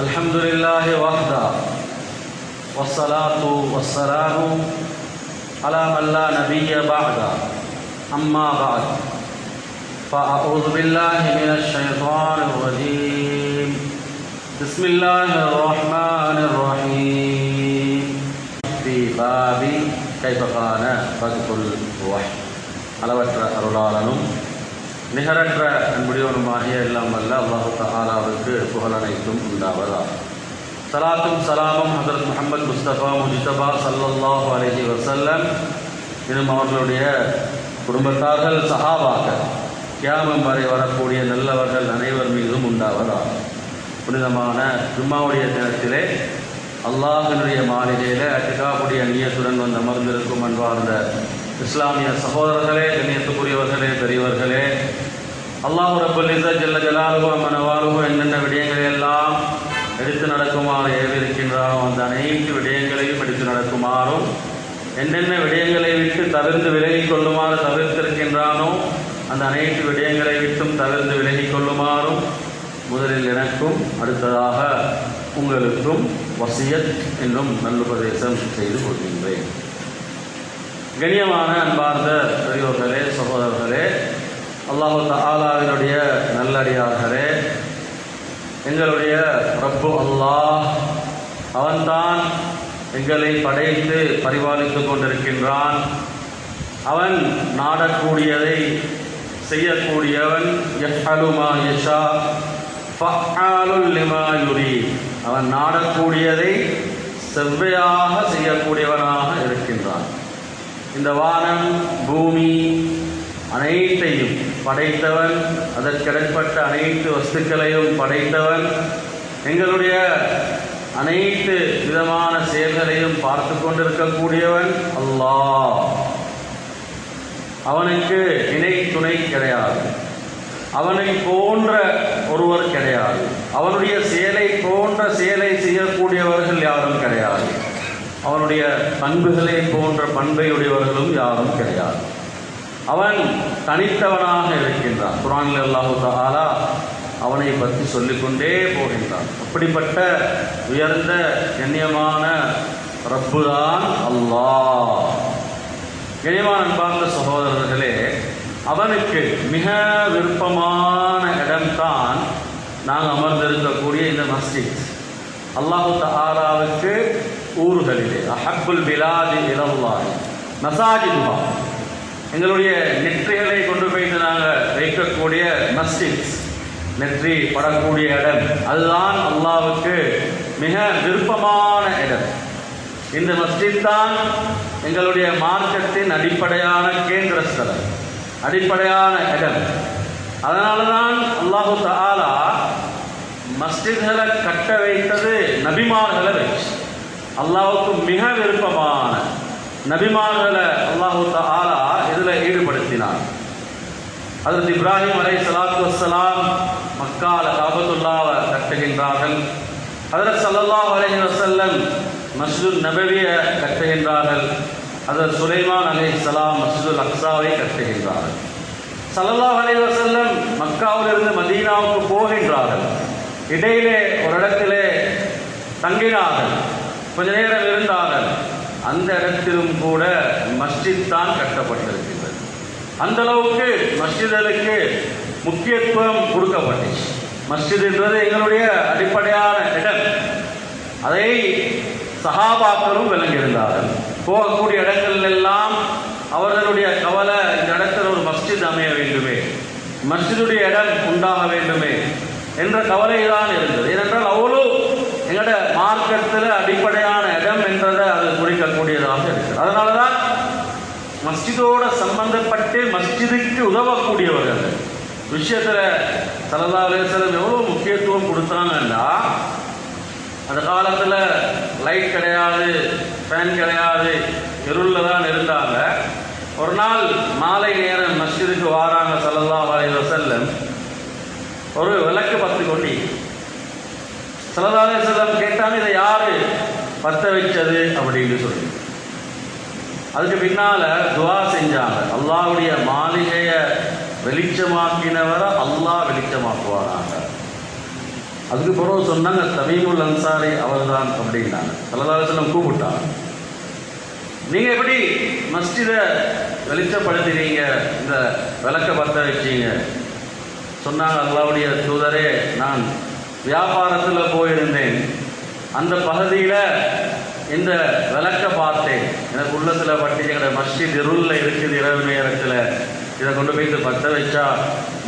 الحمد لله وحده والصلاة والسلام على من لا نبي بعده أما بعد فأعوذ بالله من الشيطان الرجيم بسم الله الرحمن الرحيم في باب كيف كان بدء الوحي அளவற்ற அருளாளனும் நிகரற்ற அன்புடையவனுமாகிய எல்லாம் வல்ல அல்லாஹு தஆலாவுக்கு புகழனைத்தும் உண்டாவதா. சலாத்தும் சலாமும் ஹஜ்ரத் முஹம்மது முஸ்தபா முஜ்தபா ஸல்லல்லாஹு அலைஹி வஸல்லம் எனும் அவர்களுடைய குடும்பத்தார்கள், சஹாபாக்கள், கியாமம் வரை வரக்கூடிய நல்லவர்கள் அனைவர் மீதும் உண்டாவதா. புனிதமான ஜும்மாவுடைய தினத்திலே அல்லாஹினுடைய மாளிகையில் அத்திகாவுடைய நியத்துடன் வந்து அமர்ந்திருக்கும் அன்பார்ந்த இஸ்லாமிய சகோதரர்களே, கண்ணியத்துக்குரியவர்களே, பெரியவர்களே, அல்லாஹ் ரப்பல் இஸ்ஸத் ஜல்ல ஜலாலுஹு மனவாலுஹு என்னென்ன விடயங்களை எல்லாம் எடுத்து நடக்குமாறு ஏவிருக்கின்றானோ அந்த அனைத்து விடயங்களையும் எடுத்து நடக்குமாறும், என்னென்ன விடயங்களை விட்டு தவிர்த்து விலகிக் கொள்ளுமாறு தவிர்த்திருக்கின்றானோ அந்த அனைத்து விடயங்களை விட்டும் தவிர்த்து விலகிக் கொள்ளுமாறும் முதலில் எனக்கும் அடுத்ததாக உங்களுக்கும் வசியத் என்னும் நல்லுபதேசம் செய்து கொள்கின்றேன். கண்ணியமான அன்பார்ந்த பெரியோர்களே, சகோதரர்களே, அல்லாஹு தஆலாவினுடைய நல்லடியார்களே, எங்களுடைய ரப்பு அல்லாஹ் அவன்தான் எங்களை படைத்து பரிபாலித்து கொண்டிருக்கின்றான். அவன் நாடக்கூடியதை செய்யக்கூடியவன். யஃஅலு மா யஷா ஃபஅலுல் லிமா யுரீத். அவன் நாடக்கூடியதை செவ்வையாக செய்யக்கூடியவனாக இருக்கின்றான். இந்த வானம் பூமி அனைத்தையும் படைத்தவன், அதற்கிடப்பட்ட அனைத்து வஸ்துக்களையும் படைத்தவன், எங்களுடைய அனைத்து விதமான செயல்களையும் பார்த்து கொண்டிருக்கக்கூடியவன் அல்லாஹ். அவனுக்கு இணை துணை கிடையாது. அவனை போன்ற ஒருவர் கிடையாது. அவனுடைய செயலை போன்ற செயலை செய்யக்கூடியவர்கள் யாரும் கிடையாது. அவனுடைய பண்புகளை போன்ற பண்பை உடையவர்களும் யாரும் கிடையாது. அவன் தனித்தவனாக இருக்கின்றான். குர்ஆனில் அல்லாஹு தஆலா அவனை பற்றி சொல்லிக்கொண்டே போகின்றான். அப்படிப்பட்ட உயர்ந்த கண்ணியமான ரப்புதான் அல்லாஹ். கண்ணியமான அன்பார்ந்த சகோதரர்களே, அவனுக்கு மிக விருப்பமான இடம்தான் நாங்கள் அமர்ந்திருக்கக்கூடிய இந்த மஸ்ஜித். அல்லாஹு தஆலாவுக்கு ஊர்களிலே அஹப்புல் பிலாதி இலல்லாஹி மசாஜிதுஹா, எங்களுடைய நெற்றிகளை கொண்டு போய்ட்டு நாங்கள் வைக்கக்கூடிய மஸ்ஜித், நெற்றி படக்கூடிய இடம், அதுதான் அல்லாஹ்வுக்கு மிக விருப்பமான இடம். இந்த மஸ்ஜித் தான் எங்களுடைய மார்க்கத்தின் அடிப்படையான கேந்திரஸ்தலம், அடிப்படையான இடம். அதனால தான் அல்லாஹு தஆலா மஸ்ஜித்களை கட்ட வைத்தது நபிமார்களை வச்சு. அல்லாஹ்வுக்கு மிக விருப்பமான நபிமார்களை அல்லாஹு தஆலா இதில் ஈடுபடுத்தினார். ஹஜ்ரத் இப்ராஹிம் அலைஹிஸ்ஸலாத்து வஸ்ஸலாம் மக்கால காபத்துல்லாவை கட்டுகின்றார்கள். ஹஜ்ரத் ஸல்லல்லாஹு அலைஹி வஸல்லம் மஸ்ஜிதுன் நபவியை கட்டுகின்றார்கள். ஹஜ்ரத் சுலைமான் அலைஹிஸ்ஸலாம் மஸ்ஜிதுல் அக்ஸாவை கட்டுகின்றார்கள். ஸல்லல்லாஹு அலைஹி வஸல்லம் மக்காவிலிருந்து மதீனாவுக்கு போகின்றார்கள். இடையிலே ஒரு இடத்திலே தங்கினார்கள், கொஞ்ச நேரம் இருந்தார்கள். அந்த இடத்திலும் கூட மஸ்ஜித் தான் கட்டப்பட்டிருக்கின்றது. அந்த அளவுக்கு மஸ்ஜிதுகளுக்கு முக்கியத்துவம் கொடுக்கப்பட்டுச்சு. மஸ்ஜித் என்றது எங்களுடைய அடிப்படையான இடம். அதை சஹாபாக்களும் விளங்கியிருந்தார்கள். போகக்கூடிய இடங்கள் எல்லாம் அவர்களுடைய கவலை, இந்த இடத்தில் ஒரு மஸ்ஜித் அமைய வேண்டுமே, மஸ்ஜிதுடைய இடம் உண்டாக வேண்டுமே என்ற கவலை தான் இருந்தது. ஏனென்றால் அவ்வளோ எங்களோட மார்க்கத்தில் அடிப்படையான இடம் என்றதை அது குறிக்கக்கூடியதாக இருக்குது. அதனால தான் மஸ்ஜிதோட சம்பந்தப்பட்டு மஸ்ஜிதுக்கு உதவக்கூடியவர்கள் விஷயத்தில் ஸல்லல்லாஹு அலைஹி வஸல்லம் எவ்வளோ முக்கியத்துவம் கொடுத்தாங்கன்னா, அந்த காலத்தில் லைட் கிடையாது, ஃபேன் கிடையாது, இருளில் தான் இருந்தாங்க. ஒரு நாள் மாலை நேரம் மஸ்ஜிதுக்கு வாராங்க ஸல்லல்லாஹு அலைஹி வஸல்லம். ஒரு விளக்கு பத்து கொண்டு ஸல்லல்லாஹு அலைஹி வஸல்லம் கேட்டாங்க, இதை யாரு பற்ற வச்சது அப்படின்னு சொல்லி. அதுக்கு பின்னால துவா செஞ்சாங்க, அல்லாஹ்வுடைய மாளிகையை வெளிச்சமாக்கினவரை அல்லாஹ் வெளிச்சமாக்குவாராங்க. அதுக்கு பிறகு சொன்னாங்க தமீமுல் அன்சாரி அவர்தான் அப்படின்னாங்க. ஸல்லல்லாஹு அலைஹி வஸல்லம் கூப்பிட்டாங்க. நீங்கள் எப்படி மஸ்ஜிதை வெளிச்சப்படுத்தினீங்க, இந்த விளக்க பற்ற வச்சீங்க? சொன்னாங்க, அல்லாஹ்வுடைய தூதரே, நான் வியாபாரத்தில் போயிருந்தேன், அந்த பகுதியில் இந்த விளக்க பார்த்தேன், எனக்கு உள்ளத்தில் பட்டு எங்களோட மஸ்ஜித் இருளில் இருக்குது, இரவு நேரத்தில் இதை கொண்டு போய்த்து பற்ற வச்சா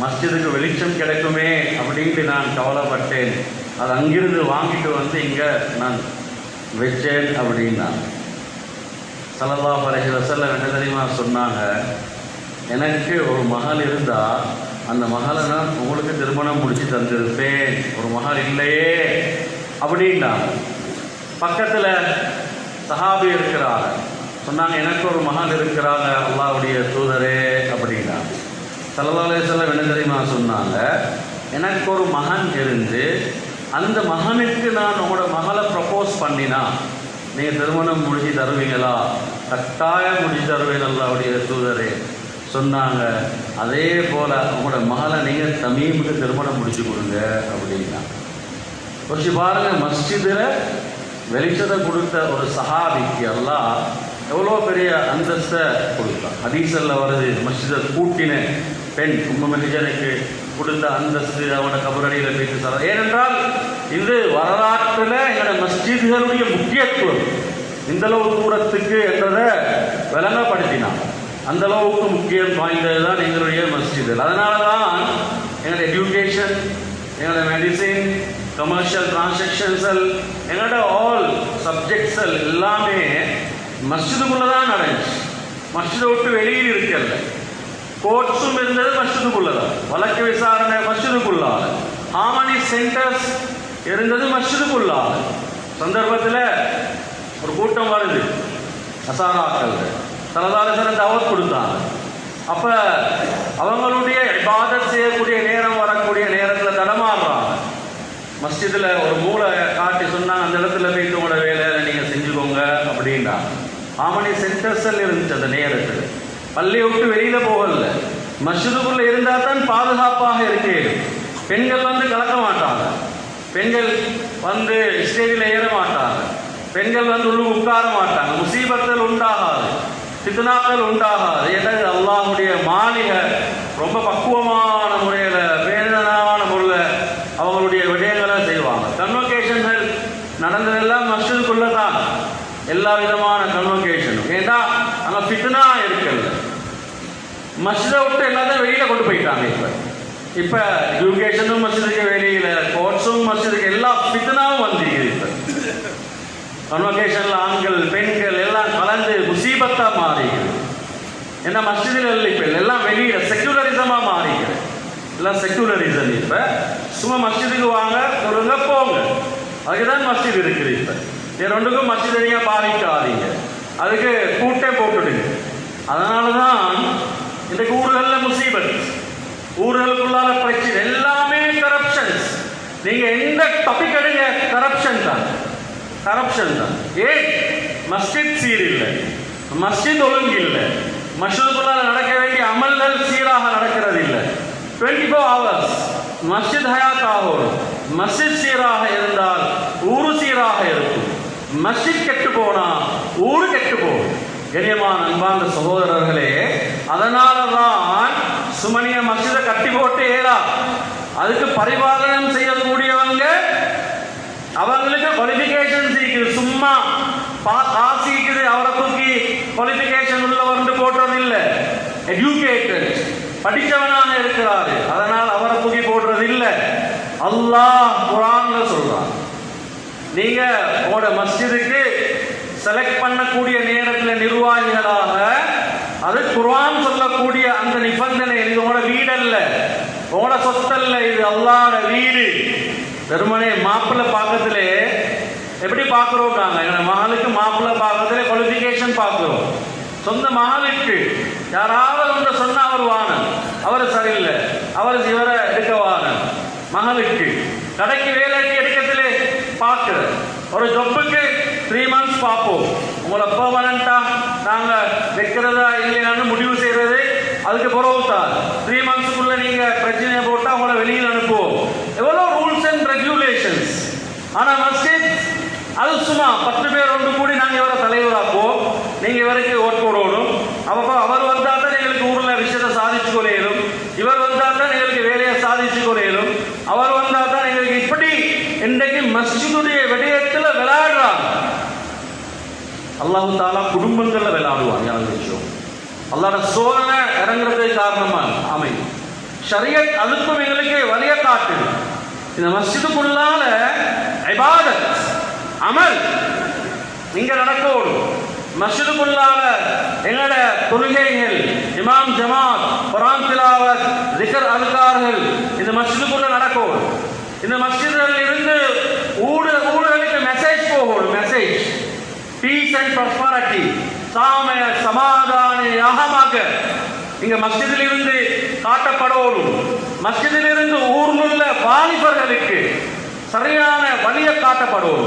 மஸ்ஜிதுக்கு வெளிச்சம் கிடைக்குமே அப்படின்ட்டு நான் கவலைப்பட்டேன். அது அங்கிருந்து வாங்கிட்டு வந்து இங்கே நான் வச்சேன் அப்படின்னா ஸல்லல்லாஹு அலைஹி வஸல்லம் என்ன தெரியுமா சொன்னாங்க, எனக்கு ஒரு மகள் இருந்தால் அந்த மகளை நான் உங்களுக்கு திருமணம் முடிச்சு தந்திருப்பேன், ஒரு மகள் இல்லையே அப்படின்னா. பக்கத்தில் சஹாபி இருக்கிறாங்க, சொன்னாங்க, எனக்கு ஒரு மகள் இருக்கிறாங்க அல்லாஹ்வுடைய தூதரே அப்படின்னா. ஸல்லல்லாஹு அலைஹி வஸல்லம் என்ன தெரியுமா சொன்னாங்க, எனக்கு ஒரு மகன் இருந்து அந்த மகனுக்கு நான் உங்களோட மகளை ப்ரப்போஸ் பண்ணினா நீங்கள் திருமணம் முடிச்சு தருவீங்களா? கட்டாயம் முடிச்சு தருவேன் அல்லாஹ்வுடைய தூதரே. சொன்னாங்க, அதே போல் உங்களோட மகளை நீங்கள் தமீமுக்கு திருமணம் முடிச்சு கொடுங்க அப்படின்னா. கொஞ்சம் பாருங்கள், மஸ்ஜிதில் வெளிச்சத்தை கொடுத்த ஒரு சஹாபிக்கு அல்லாஹ் எவ்வளோ பெரிய அந்தஸ்தை கொடுத்தான். ஹதீஸில் வருது, மஸ்ஜிதை கூட்டின பெண் உம்மஹிஜனுக்கு கொடுத்த அந்தஸ்து அவனோட கபரடியில் பேசி சொல்ல. ஏனென்றால் இது வரலாற்றில் எங்களோட மஸ்ஜிதுகளுடைய முக்கியத்துவம் இந்தளவு தூரத்துக்கு என்றதை விளங்கப்படுத்தினான். அந்த அளவுக்கு முக்கியம் வாய்ந்தது தான் எங்களுடைய மஸ்ஜிதுகள். அதனால தான் எங்களோட எஜுகேஷன், எங்களோட மெடிசின், கமர்ஷியல் டிரான்சாக்ஷன்ஸல், எங்களோட ஆல் சப்ஜெக்ட்ஸல் எல்லாமே மஸ்ஜிதுக்குள்ளே தான் நடந்துச்சு. மஸ்ஜிதை விட்டு வெளியில் இருக்கல. கோர்ட்ஸும் இருந்தது மஸ்ஜிதுக்குள்ளே தான், வழக்கு விசாரணை மஸ்ஜிதுக்குள்ளால, ஹார்மனி சென்டர்ஸ் இருந்தது மஸ்ஜிதுக்குள்ளால. சந்தர்ப்பத்தில் ஒரு கூட்டம் வருது, அசாராக்கள் தலதாரசன தாவத் கொடுத்தாங்க. அப்போ அவங்களுடைய இபாதத் செய்யக்கூடிய நேரம் வரக்கூடிய நேரத்தில் தடமாறுறாங்க. மஸ்ஜிதில் ஒரு மூளை காட்டி சொன்னாங்க, அந்த இடத்துல போய்ட்டு உங்களோட வேலையை நீங்கள் செஞ்சுக்கோங்க அப்படின்னா. ஆமணி சென்டர்ஸில் இருந்துச்சு அந்த நேரத்தில். பள்ளியை விட்டு வெளியில் போகல, மஸ்ஜிதுக்குள்ளே இருந்தால் தான் பாதுகாப்பாக இருக்கு. பெண்கள் வந்து கலக்க மாட்டாங்க, பெண்கள் வந்து ஸ்டேஜில் ஏற மாட்டாங்க, பெண்கள் வந்து உள்ளு உட்கார மாட்டாங்க, முசீபத்தில் உண்டாகாது, ஃபித்னாக்கள் உண்டாகாது. ஏன்னா அல்லாஹ்வுடைய மாளிகை ரொம்ப பக்குவமான முறையில், பேணுதலான முறையில் அவங்களுடைய விடயங்களை செய்வாங்க. கன்வொகேஷன்கள் நடந்ததெல்லாம் மஸ்ஜிதுக்குள்ளே தான், எல்லா விதமான கன்வொகேஷனும். ஏன்னா அங்கே ஃபித்னா இருக்குல்ல. மஸ்ஜிதை விட்டு எல்லாத்தையும் வெளியில் கொண்டு போயிட்டாங்க. இப்போ எஜுகேஷனும் மஸ்ஜிதுக்கு வெளியில், கோர்ட்ஸும் மஸ்ஜிதுக்கு, எல்லா ஃபித்னாவும் வந்துருக்குது. இப்போ கன்வொகேஷனில் ஆண்கள் பெண்கள் எல்லாம் கலந்து முசீபத்தாக மாறிக்குது. ஏன்னா மஸ்ஜிதில் இப்போ எல்லாம் வெளியில் செக்குலரிசமாக மாறிக்குது. எல்லாம் செக்குலரிசம். இப்போ சும்மா மஸ்ஜிதுக்கு வாங்க சொல்லுங்க போங்க, அதுக்குதான் மஸ்ஜித் இருக்குது. இப்போ இது ரெண்டுக்கும் மஸ்ஜிதை நீங்கள் பாதிக்காதீங்க, அதுக்கு கூட்டே போட்டுடுங்க. அதனால தான் இன்றைக்கு ஊர்களில் முசீபத், ஊர்களுக்குள்ளால பிரச்சனை எல்லாமே கரப்ஷன்ஸ். நீங்கள் எந்த டாபிக் எடுங்க கரப்ஷன் தான், கரப்ஷன் தான். ஏன் மஸ்ஜித் சீர் இல்லை, மஸ்ஜித் ஒழுங்கு இல்லை, மஸ்ஜிதுக்குள்ளால நடக்க வேண்டிய அமல்கள் சீராக நடக்கிறது இல்லை. 24 hours மஸ்ஜித் ஹயாத் ஆகும். மஸ்ஜித் சீராக இருந்தால் ஊரு சீராக இருக்கும். மஸ்ஜித் கெட்டு போனா ஊரு கெட்டு போகும். கண்ணியமான அன்பார்ந்த சகோதரர்களே, அதனால தான் சுமனிய மஸ்ஜிதை கட்டி போட்டு ஏறா, அதுக்கு பரிபாலனம் செய்யக்கூடியவங்க அவங்களுக்கு குவாலிஃபிகேஷன் இருக்குது. சும்மா காசிக்குது அவரை தூக்கி குவாலிஃபிகேஷன் உள்ளவர்னு போடுறது இல்லை. எஜுகேட்டட், படித்தவனாக இருக்கிறாரு, அதனால் அவரை தூக்கி போடுறது இல்லை. அல்லாஹ் குர்ஆன்ல சொல்றான், நீங்க உங்களோட மஸ்ஜிதுக்கு செலக்ட் பண்ணக்கூடிய நேரத்தில் நிர்வாகிகளாக, அது குர்ஆன் சொல்லக்கூடிய அந்த நிபந்தனை, இது உங்களோட வீடல்ல, உங்களோட சொத்தல்ல, இது அல்லாஹ்வோட வீடு. வெறுமனே மாப்பிள்ளை பார்க்கறதுலே எப்படி பார்க்குறோம் நாங்கள், எங்கள் மகளுக்கு மாப்பிள்ளை பார்க்கறதுல குவாலிஃபிகேஷன் பார்க்குறோம். சொந்த மகளுக்கு யாராவது ஒன்று சொன்னால் அவர் வானம், அவர் சரியில்லை, அவர் இவரை எடுக்க வானம். மகளுக்கு கடைக்கு வேலைக்கு எடுக்கிறதுலே பார்க்குற ஒரு ஜொப்புக்கு 3 months பார்ப்போம். உங்களை பெர்மனண்டா நாங்கள் வைக்கிறதா இல்லையான்னு முடிவு செய்கிறது அதுக்கு பிறகு தான். 3 monthsக்குள்ள நீங்கள் பிரச்சனையை போட்டால் உங்களை வெளியில் அனுப்புவோம். எவ்வளோ ரூல்ஸ் அண்ட் ரெகுலேஷன் சும்மா 10 பேர் ஒன்று கூடி நாங்கள் இவரை தலைவராக்குவோம், நீங்கள் இவருக்கு ஓட் போடணும், அப்போ அவர் வந்தால் தான் எங்களுக்கு ஊரில் விஷயத்தை சாதிச்சு கொள்ளையிலும், இவர் வந்தால் தான் எங்களுக்கு வேலையை சாதிச்சு கொள்ளையிலும், அவர் வந்தால் தான் எங்களுக்கு இப்படி இன்றைக்கு மஸ்ஜிதுடைய விடயத்தில் விளையாடுறாங்க. அல்லாஹு தாலா குடும்பங்களில் விளையாடுவாங்க. யாரும் விஷயம் அல்லாட சோதனை இறங்குறதுக்கு காரணமா அமையும். ஷரியத் அதுக்கும் எங்களுக்கு வழிய காட்டுது. இந்த மஸ்ஜிதுக்குள்ளால இபாதத் அமல் இங்க நடக்கணும். மஸ்ஜிதுக்குள்ளால எங்களோட தொழுகைகள், இமாம் ஜமாத், குர்ஆன் திலாவத், திக்ர் அல்கார்கள் இந்த மஸ்ஜிதுக்குள்ள நடக்கணும். இந்த மஸ்ஜிதில் இருந்து ஊர்களுக்கு மெசேஜ் போகணும். மெசேஜ் பீஸ் அண்ட் ப்ராஸ்பரிட்டி, சாமய சமாதான யாகமாக இங்க மஸ்ஜிதில் இருந்து காட்டப்படணும். மஸ்ஜிதில் இருந்து ஊர்ல வாலிபர்களுக்கு சரியான வழியை காட்டப்படும்.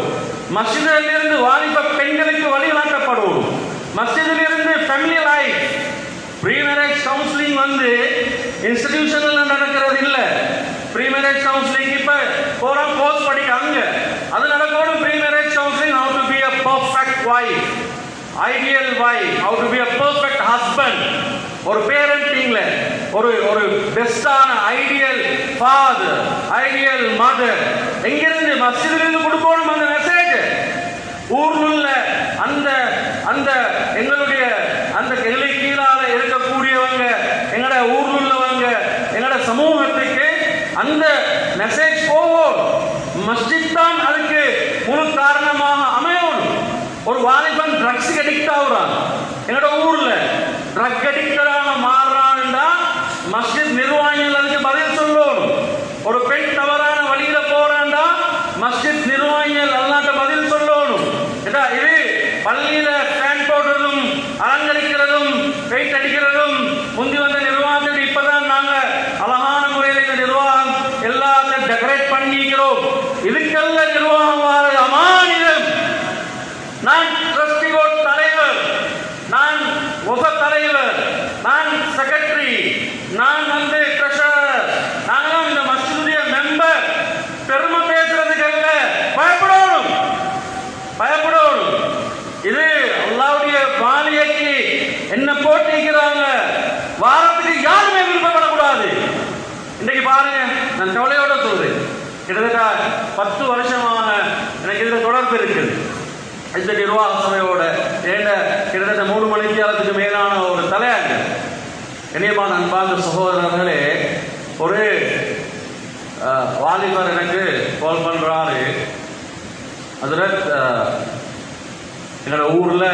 மஸ்ஜிதில் இருந்து வாலிப பெண்களுக்கு வழி காட்டப்படும். மஸ்ஜிதில் இருந்து family life, pre marriage counselling வந்து இன்ஸ்டிடியூஷன்ல நடக்கிறது இல்ல. ப்ரீ மேரேஜ் கவுன்சிலிங் இப்ப போறோம் கோர்ஸ் படிக்க அங்க அது நடக்கணும். Pre marriage counselling, how to be a perfect wife, ideal wife, how to be a perfect husband, ஒரு பேரண்டிங்ல ஒரு பெஸ்டான ஐடியல் ஃபாதர், ஐடியல் மதர் எங்கிருந்து மஸ்ஜிதிலிருந்து கொடுக்கணும் அந்த மெசேஜ். ஊர்ல அந்த அந்த எங்களுடைய அந்த கிளை கீழால இருக்கக்கூடியவங்க, எங்களோட ஊர்ல உள்ளவங்க, எங்களோட சமூகத்துக்கு அந்த மெசேஜ் போகும். மஸ்ஜித் தான் அதுக்கு முழு காரணமாக அமையணும். ஒரு வாலிபன் ட்ரக்ஸ் அடிக்ட் ஆகுறான், எங்களோட ஊர்ல ட்ரக் அடிக்டராக மாறுறான்டா மஸ்ஜித் நிர்வாகிகள் அதுக்கு பதில் சொல்லணும். ஒரு பெண் தவறான வழியில போறான்டா மஸ்ஜித் நிர்வாகிகள் அல்லாட்ட பதில் சொல்லணும். இது பள்ளியில ஃபேன் போடுறதும் அலங்கரிக்கிறதும் பெயிண்ட் அடிக்கிறதும் முந்தி வந்த நிர்வாகத்தில் இப்பதான் நாங்க அழகான முறையில் இந்த நிர்வாகம் எல்லாத்தையும் டெக்கரேட் பண்ணிக்கிறோம். இதுக்கல்ல நிர்வாகம் வாழ அமானிதம். நான் ட்ரஸ்டி போர்டு தலைவர், நான் உப தலைவர், நான் செக்ரட்டரி, நான் வந்து ட்ரெஷரர், நாங்களும் இந்த மஸ்ஜிதுடைய மெம்பர். பெருமை பேசுறதுக்கு அல்ல, பயப்படணும், பயப்படணும். இது அல்லாஹ்வுடைய மாளிகைக்கு என்ன போட்டிக்கிறாங்க, வாரத்துக்கு யாருமே விருப்பப்படக்கூடாது. இன்னைக்கு பாருங்க, நான் கவலையோட சொல்றேன், கிட்டத்தட்ட 10 வருஷமாக எனக்கு இதுல தொடர்பு இருக்குது. இந்த நிர்வாக சபையோட கிட்டத்தட்ட 3 மணித்தியாலத்துக்கு மேலான ஒரு தலையாங்க. இனியமான அன்பார்ந்த சகோதரர்களே, ஒரு வாலிபர் எனக்கு கால் பண்றாரு. அதுல எங்களோட ஊர்ல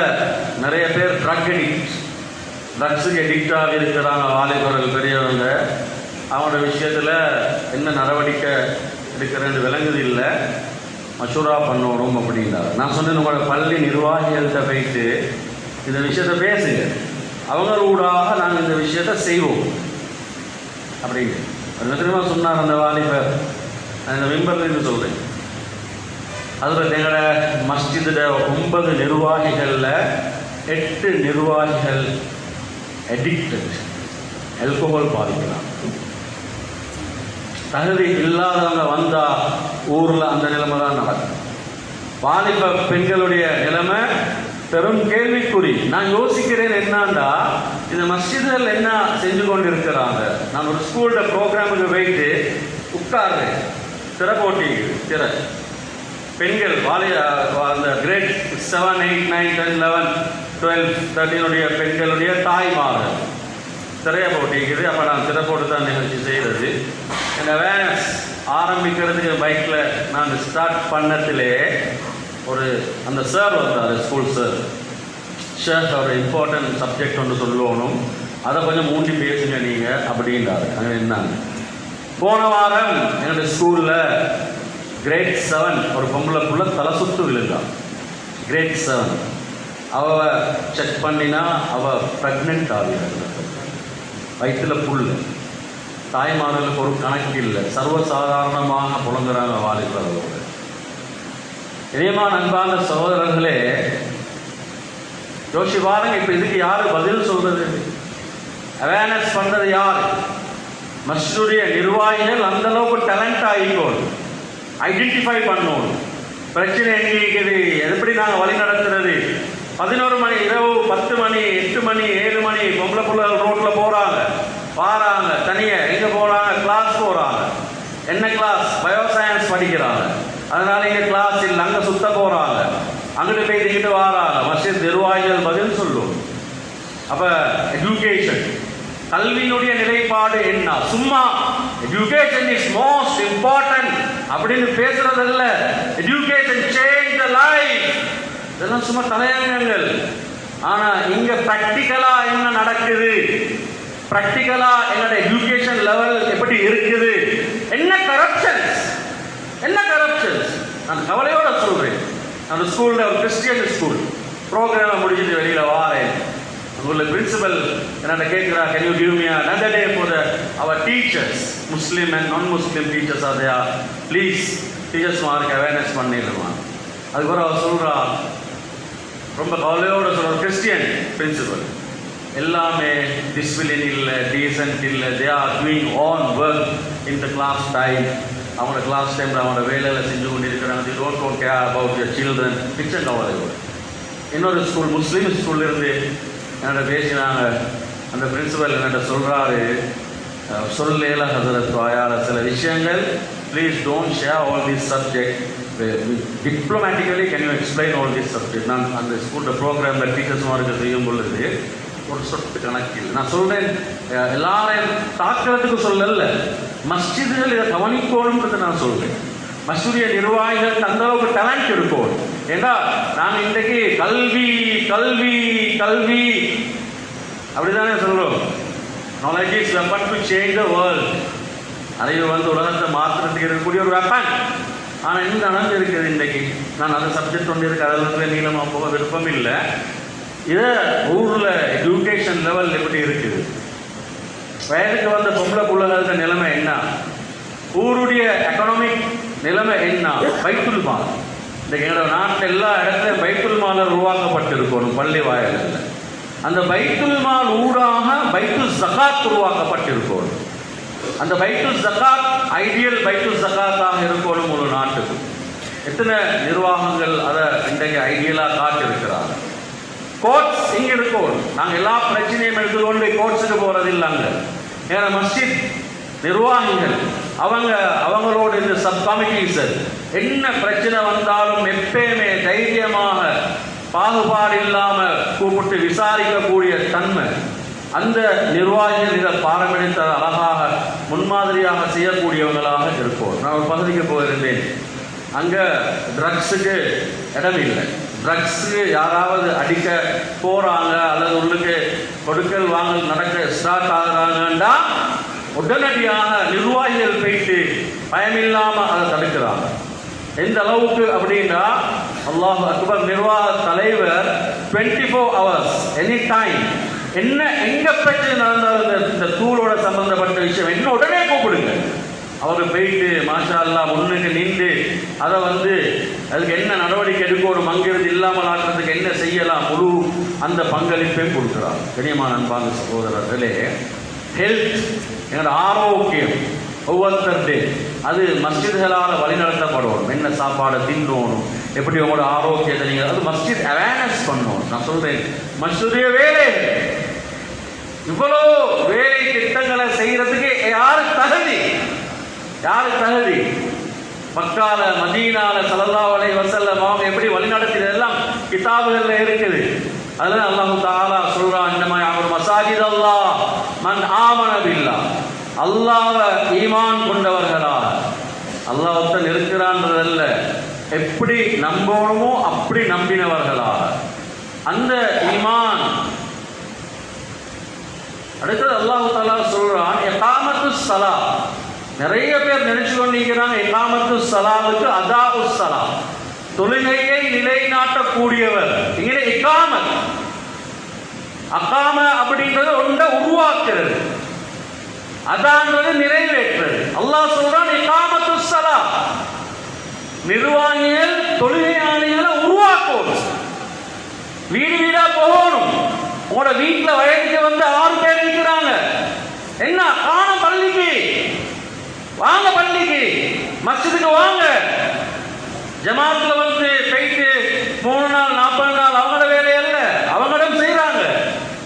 நிறைய பேர் ட்ரக்ஸுக்கு எடிக்டாக இருக்கிறாங்க வாலிபர்கள், பெரியவங்க. அவனோட விஷயத்துல என்ன நடவடிக்கை எடுக்கிறேன்னு விளங்குது இல்லை, மசூரா பண்ணணும் அப்படின்னாரு. நான் சொன்னேன், உங்களோட பள்ளி நிர்வாகிகள்கிட்ட போயிட்டு இந்த விஷயத்த பேசுங்க, அவங்களூடாக நாங்கள் இந்த விஷயத்த செய்வோம் அப்படின்னு அது தெரியுமா சொன்னார் அந்த வாலிபர். நான் இந்த மெம்பர்லேருந்து சொல்கிறேன். அதில் எங்களோட மஸ்ஜிதில் 9 நிர்வாகிகளில் 8 நிர்வாகிகள் அடிக்டட், ஆல்கஹால் பாதிக்கலாம். தகுதி இல்லாதவங்க வந்தா ஊர்ல அந்த நிலைமை தான் நடக்கும். வாலிப பெண்களுடைய நிலைமை பெரும் கேள்விக்குறி. நான் யோசிக்கிறேன் என்னண்டா, இந்த மஸ்ஜிதுகள் என்ன செஞ்சு கொண்டு இருக்கிறாங்க. நான் ஒரு ஸ்கூல்ல ப்ரோக்ராமுக்கு போயிட்டு உட்கார்றேன், திரை போட்டி, திரை பெண்கள் அந்த கிரேட் 7, 8, 9, 10, 11, 12, 13 பெண்களுடைய தாய்மார்கள் திரைய போட்டிக்குது. அப்போ நான் திரை போட்டு தான் நிகழ்ச்சி செய்கிறது. இந்த அவேர்னஸ் ஆரம்பிக்கிறதுக்கு பைக்கில் நான் ஸ்டார்ட் பண்ணத்திலே ஒரு அந்த சார் வந்தார், ஸ்கூல் சார் ஒரு இம்பார்ட்டன்ட் சப்ஜெக்ட் ஒன்று சொல்லணும், அதை கொஞ்சம் மூண்டி பேசுங்க நீங்கள் அப்படின்றாரு. அங்கே என்னங்க, போன வாரம் என்னோட ஸ்கூலில் கிரேட் 7 ஒரு பொம்பளை புள்ள தலை சுத்து விழுந்தான். கிரேட் 7 அவள் செக் பண்ணினா அவள் ப்ரெக்னென்ட் ஆகிறாள், வயிற்றில் புல். தாய்மார்களுக்கு ஒரு கணக்கு இல்லை, சர்வசாதாரணமாக புலங்குறாங்க வாலிபர்களோடு. இனியமான அன்பான சகோதரர்களே, யோசி பாருங்க, இப்போ இதுக்கு யாரு பதில் சொல்றது? அவேர்னஸ் பண்றது யார்? மஸ்ஜிதுடைய நிர்வாகிகள் அந்த அளவுக்கு டேலண்ட் ஆகிக்கணும், ஐடென்டிஃபை பண்ணணும். பிரச்சனை எங்கே இருக்குது, எப்படி நாங்கள் வழி நடத்துறது? 11 மணி இரவு, 10 மணி, 8 மணி, 7 மணி பொம்பளை பிள்ளைகள் ரோட்டில் போகிறாங்க, வாராங்க, தனியாக எங்கே போகிறாங்க? கிளாஸ் போகிறாங்க. என்ன கிளாஸ்? பயோசயின்ஸ் படிக்கிறாங்க. அதனால இங்கே கிளாஸ் இல்லை, அங்கே சுத்த போகிறாங்க, அங்கிட்டு போய் இங்கிட்டு வாராங்க. மஸ்ஜித் நிர்வாகிகள் பதில் சொல்லும். அப்போ எஜுகேஷன், கல்வியினுடைய நிலைப்பாடு என்ன? சும்மா எஜுகேஷன் இஸ் மோஸ்ட் இம்பார்ட்டன்ட் அப்படின்னு பேசுறதில்ல. எஜுகேஷன் சேஞ்ச் தி லைஃப், இதெல்லாம் சும்மா தலையங்கங்கள். ஆனா இங்க பிராக்டிக்கலா என்ன நடக்குது? பிராக்டிக்கலா என்னோட எஜுகேஷன் லெவல் எப்படி இருக்குது? என்ன கரப்ஷன்ஸ், என்ன கரப்ஷன்ஸ்? நான் கவலையோட சொல்றேன். அந்த ஸ்கூல்ல ஒரு கிறிஸ்டியன் ஸ்கூல் ப்ரோக்ராம் முடிச்சுட்டு வெளியில வாரேன். உள்ள பிரின்சிபல் என்ன கேட்கிறா, can you give me another day for our teachers, Muslim and non-Muslim teachers are there, please teachers mark awareness பண்ணிடுவான். அதுக்கப்புறம் அவர் சொல்றா, ரொம்ப கவலையோட சொல்ற, கிறிஸ்டியன் பிரின்சிபல் எல்லாமே டிசிப்ளின் இல்லை, டீசன்ட் இல்லை, they are doing on work in the class time. அவங்களோட கிளாஸ் டைமில் அவங்களோட வேலையில் செஞ்சு கொண்டு இருக்கிறாங்க. They don't care about your children. பிக்சர் கவலையோடு. இன்னொரு ஸ்கூல், முஸ்லீம் ஸ்கூல்லேருந்து என்னோட பேசினாங்க. அந்த பிரின்சிபல் என்னோட சொல்கிறாரு, சொல்லேல ஹசரத் வாயால் சில விஷயங்கள், please don't share all this subject, diplomatically can you explain all this subject. நான் அந்த ஸ்கூலில் ப்ரோக்ராமில் டீச்சர்ஸ் மார்க்கு செய்யும் பொழுது ஒரு சொட்டு கணக்கில் நான் சொல்கிறேன், எல்லாரையும் தாக்கிறதுக்கு சொல்லல, மஸ்ஜிதுகள் இதை கவனிக்கணும்ன்றது நான் சொல்கிறேன். மஸ்ஜிதுடைய நிர்வாகிகள் அந்த அளவுக்கு டேலண்ட் இருக்கும். ஏன்னா நாங்கள் இன்றைக்கு கல்வி கல்வி கல்வி அப்படிதானே சொல்கிறோம். Knowledge is weapon to change the world. அறிவு உலகத்தை மாற்றுறதுக்கு இருக்கக்கூடிய ஒரு வெப்பன். ஆனால் என்ன நடந்து இருக்குது இன்றைக்கு? நான் அந்த சப்ஜெக்ட் ஒன்று இருக்கு, அதில் நீளமாக போக விருப்பம் இல்லை. இதை ஊரில் எஜுகேஷன் லெவல் எப்படி இருக்குது? வயதுக்கு வந்த பொம்பளை பிள்ளைகளுக்கு நிலைமை என்ன? ஊருடைய எக்கனாமிக் நிலைமை என்ன? பைத்துல் மால், இன்றைக்கு எங்களோட நாட்டில் எல்லா இடத்துலையும் பைத்துல் மால் உருவாக்கப்பட்டிருக்கணும். பள்ளி வாயிலில் அந்த பைத்துல் மால் ஊடாக பைத்துல் ஜகாத் உருவாக்கப்பட்டிருக்கணும். அந்த பைத்துல் ஜகாத் ஐடியல் பைத்துல் ஜகாத்தாக இருக்கணும் ஒரு நாட்டுக்கு. எத்தனை நிர்வாகங்கள் அதை இன்றைக்கு ஐடியலாக காட்டிருக்கிறாங்க. கோர்ட்ஸ் இங்கே இருக்கணும். நாங்கள் எல்லா பிரச்சனையும் எடுத்துக்கொண்டு கோர்ட்ஸுக்கு போகிறது இல்லைங்க. ஏன்னா மஸ்ஜித் நிர்வாகிகள் அவங்களோட இந்த சப் கமிட்டிஸ் என்ன பிரச்சனை வந்தாலும் எப்பயுமே தைரியமாக பாகுபாடு இல்லாமல் கூப்பிட்டு விசாரிக்கக்கூடிய தன்மை அந்த நிர்வாகிகள் இதை பாரம்பரியத்தை அழகாக முன்மாதிரியாக செய்யக்கூடியவங்களாக இருக்கும். நான் ஒரு பகுதிக்கு போயிருந்தேன். அங்கே ட்ரக்ஸுக்கு இடம் இல்லை. ட்ரக்ஸுக்கு யாராவது அடிக்க போகிறாங்க அல்லது உள்ளுக்கு கொடுக்கல் வாங்கல் நடக்க ஸ்டார்ட் ஆகுறாங்கன்னா உடனடியாக நிர்வாகிகள் போயிட்டு பயமில்லாமல் அதை தடுக்கிறாங்க. எந்த அளவுக்கு அப்படின்னா, அல்லாஹ் அக்பர், நிர்வாக தலைவர் 24 hours எனி டைம் என்ன எங்க பிரச்சனை நடந்தாலும் இந்த தூளோட சம்பந்தப்பட்ட விஷயம் என்ன உடனே கூப்பிடுங்க. அவங்க போயிட்டு மாஷா அல்லா முன்னுக்கு நின்று அதை அதுக்கு என்ன நடவடிக்கை எடுக்கணும், அங்கிருந்து இல்லாமல் ஆக்குறதுக்கு என்ன செய்யலாம், முழு அந்த பங்களிப்பை கொடுக்குறாங்க. கண்ணியமான அன்பான சகோதரர்களே, ஹெல்த், எங்களோட ஆரோக்கியம் ஒவ்வொருத்தருடைய அது மஸ்ஜித்களால் வழிநடத்தப்படணும். என்ன சாப்பாடை தின்னணும், எப்படி உங்களோட ஆரோக்கியத்தை நீங்கள் அது மஸ்ஜித் அவேர்னஸ் பண்ணணும். நான் சொல்றேன், மஸ்ஜிதுடைய வேலை இவ்வளோ வேலை திட்டங்களை செய்யறதுக்கு யாரு தகுதி? மக்கால மதீனால ஸல்லல்லாஹு அலைஹி வஸல்லம் அவங்க எப்படி வழிநடத்தியது எல்லாம் கிதாபுகள்ல இருக்குது. அதனால அல்லாஹ் தஆலா சொல்றான், இன்னமா யஅமுரு மஸாஜித் அல்லாஹ் மன் ஆமன பில்லாஹ், அல்லாஹ்வை ஈமான் கொண்டவர்களாக. அல்லாஹ் ஒருத்தன் இருக்கிறான்றதல்ல, எப்படி நம்பணுமோ அப்படி நம்பினவர்களாக அந்த ஈமான். அடுத்தது அல்லாஹ் தஆலா சொல்றான், இகாமத்துஸ் ஸலா. நிறைய பேர் நினைச்சு கொண்டிருக்கிறாங்க இகாமத்து ஸலாவுக்கு அதாஉ ஸலா, தொழுகையை நிலைநாட்டக்கூடியவர். இங்கே இகாமத், அகாம அப்படின்றது ஒன்றை உருவாக்குறது, அதான்றது நிறைவேற்றது. அல்லாஹ் சொல்றான் இகாமத்து ஸலா, நிர்வாகிகள் தொழுகையாளிகளை உருவாக்கணும். வீடு வீடா போகணும். உங்களோட வீட்டில் வயதுக்கு 6 பேர் இருக்கிறாங்க, என்ன காணும் பள்ளிக்கு வாங்க, பள்ளிக்கு மஸ்ஜிதுக்கு வாங்க. ஜமாத்துல வந்து போயிட்டு 3 நாள் 40 நாள் அவங்களோட வேலை அல்ல, அவங்களும் செய்யறாங்க.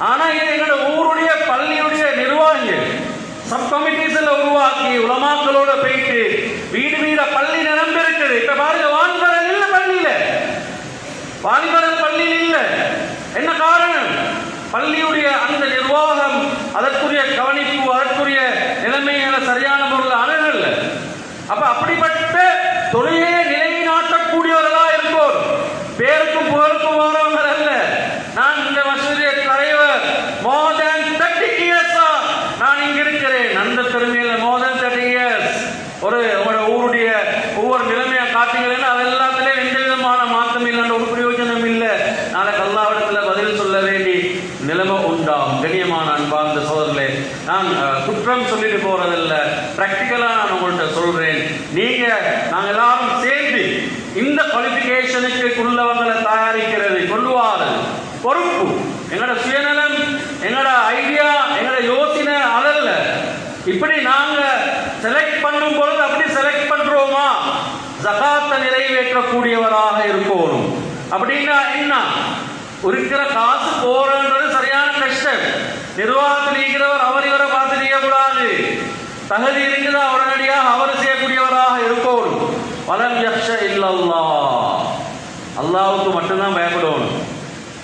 ஆனா இது எங்களோட ஊருடைய பள்ளியுடைய நிர்வாகிகள் சப் கமிட்டிஸ்ல உருவாக்கி உலமாக்களோட போயிட்டு வீடு வீட பள்ளி நிரம்பி இருக்குது. இப்ப பாருங்க, வாலிபரன் இல்ல பள்ளியில, வாலிபரன் பள்ளியில் இல்ல. என்ன காரணம்? பள்ளியுடைய அந்த நிர்வாகம், அதற்குரிய கவனிப்பு, அதற்குரிய நிலைமைகளை சரியான முறையில் அணுகல்ல. அப்ப அப்படிப்பட்ட தொழிலை நிலைநாட்டக்கூடியவர்களா இருக்கோம். பேருக்கும் புகழுக்கும் வரவங்க அல்ல. நான் இந்த மசூதிய தலைவர் more than 30 years நான் இங்க இருக்கிறேன். அந்த பெருமையில more than 30 years ஒரு ஊருடைய ஒவ்வொரு நிலைமையை காட்டுகிறேன்னு அது எல்லாத்திலையும் எந்த விதமான மாற்றம் இல்லை, ஒரு பிரயோஜனம் இல்லை. நாளைக்கு அல்லாஹ்விடத்துல பதில் சொல்ல வேண்டி நிலைமை உண்டாகும். கண்ணியமான அன்பார்ந்த சோதரர்களே, நான் குற்றம் சொல்லிட்டு போறதில்லை, பிராக்டிக்கலா நான் உங்கள்கிட்ட சொல்றேன். நாங்க எல்லாரும் சேர்ந்து இந்த குவாலிபிகேஷனுக்கு உள்ளவங்களை தயாரிக்கிறது கொள்வாரு பொறுப்பு. எங்களோட சுயநலம், எங்களோட ஐடியா, எங்களோட யோசனை அதல்ல. இப்படி நாங்க செலக்ட் பண்ணும் பொழுது அப்படி செலக்ட் பண்றோமா? ஜகாத்தை நிறைவேற்றக்கூடியவராக இருக்கணும். அப்படின்னா என்ன? இருக்கிற காசு போறன்றது சரியான கஷ்டம். நிர்வாகத்தில் இருக்கிறவர் அவர் இவரை பார்த்து செய்யக்கூடாது. தகுதி இருக்குதா உடனடியாக அவர் செய்யக்கூடியவராக இருக்கணும். வலம் யக்ஷ இல்லல்லாஹ், அல்லாஹ்வுக்கு மட்டும்தான் பயப்படணும்.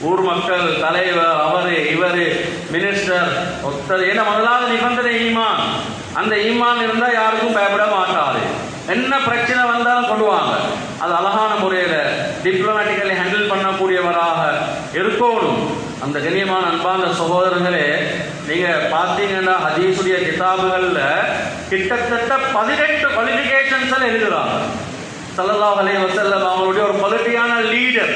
ஊர் மக்கள், தலைவர், அவரு இவரு, மினிஸ்டர் ஒருத்தர், ஏன்னா முதலாவது நிபந்தனை ஈமான். அந்த ஈமான் இருந்தா யாருக்கும் பயப்பட மாட்டாரு. என்ன பிரச்சனை வந்தாலும் கொள்வாங்க. அது அழகான முறையில் டிப்ளமேட்டிக்கலி ஹேண்டில் பண்ணக்கூடியவராக இருக்கணும். அந்த கண்ணியமான அன்பான சகோதரர்களே, நீங்க பார்த்தீங்கன்னா ஹதீஸுடைய கிதாபுகள்ல கிட்டத்தட்ட 18 குவாலிஃபிகேஷன்ஸ் எழுதுறாங்க. ஸல்லல்லாஹு அலைஹி வஸல்லம் அவங்களுடைய ஒரு குவாலிட்டியான லீடர்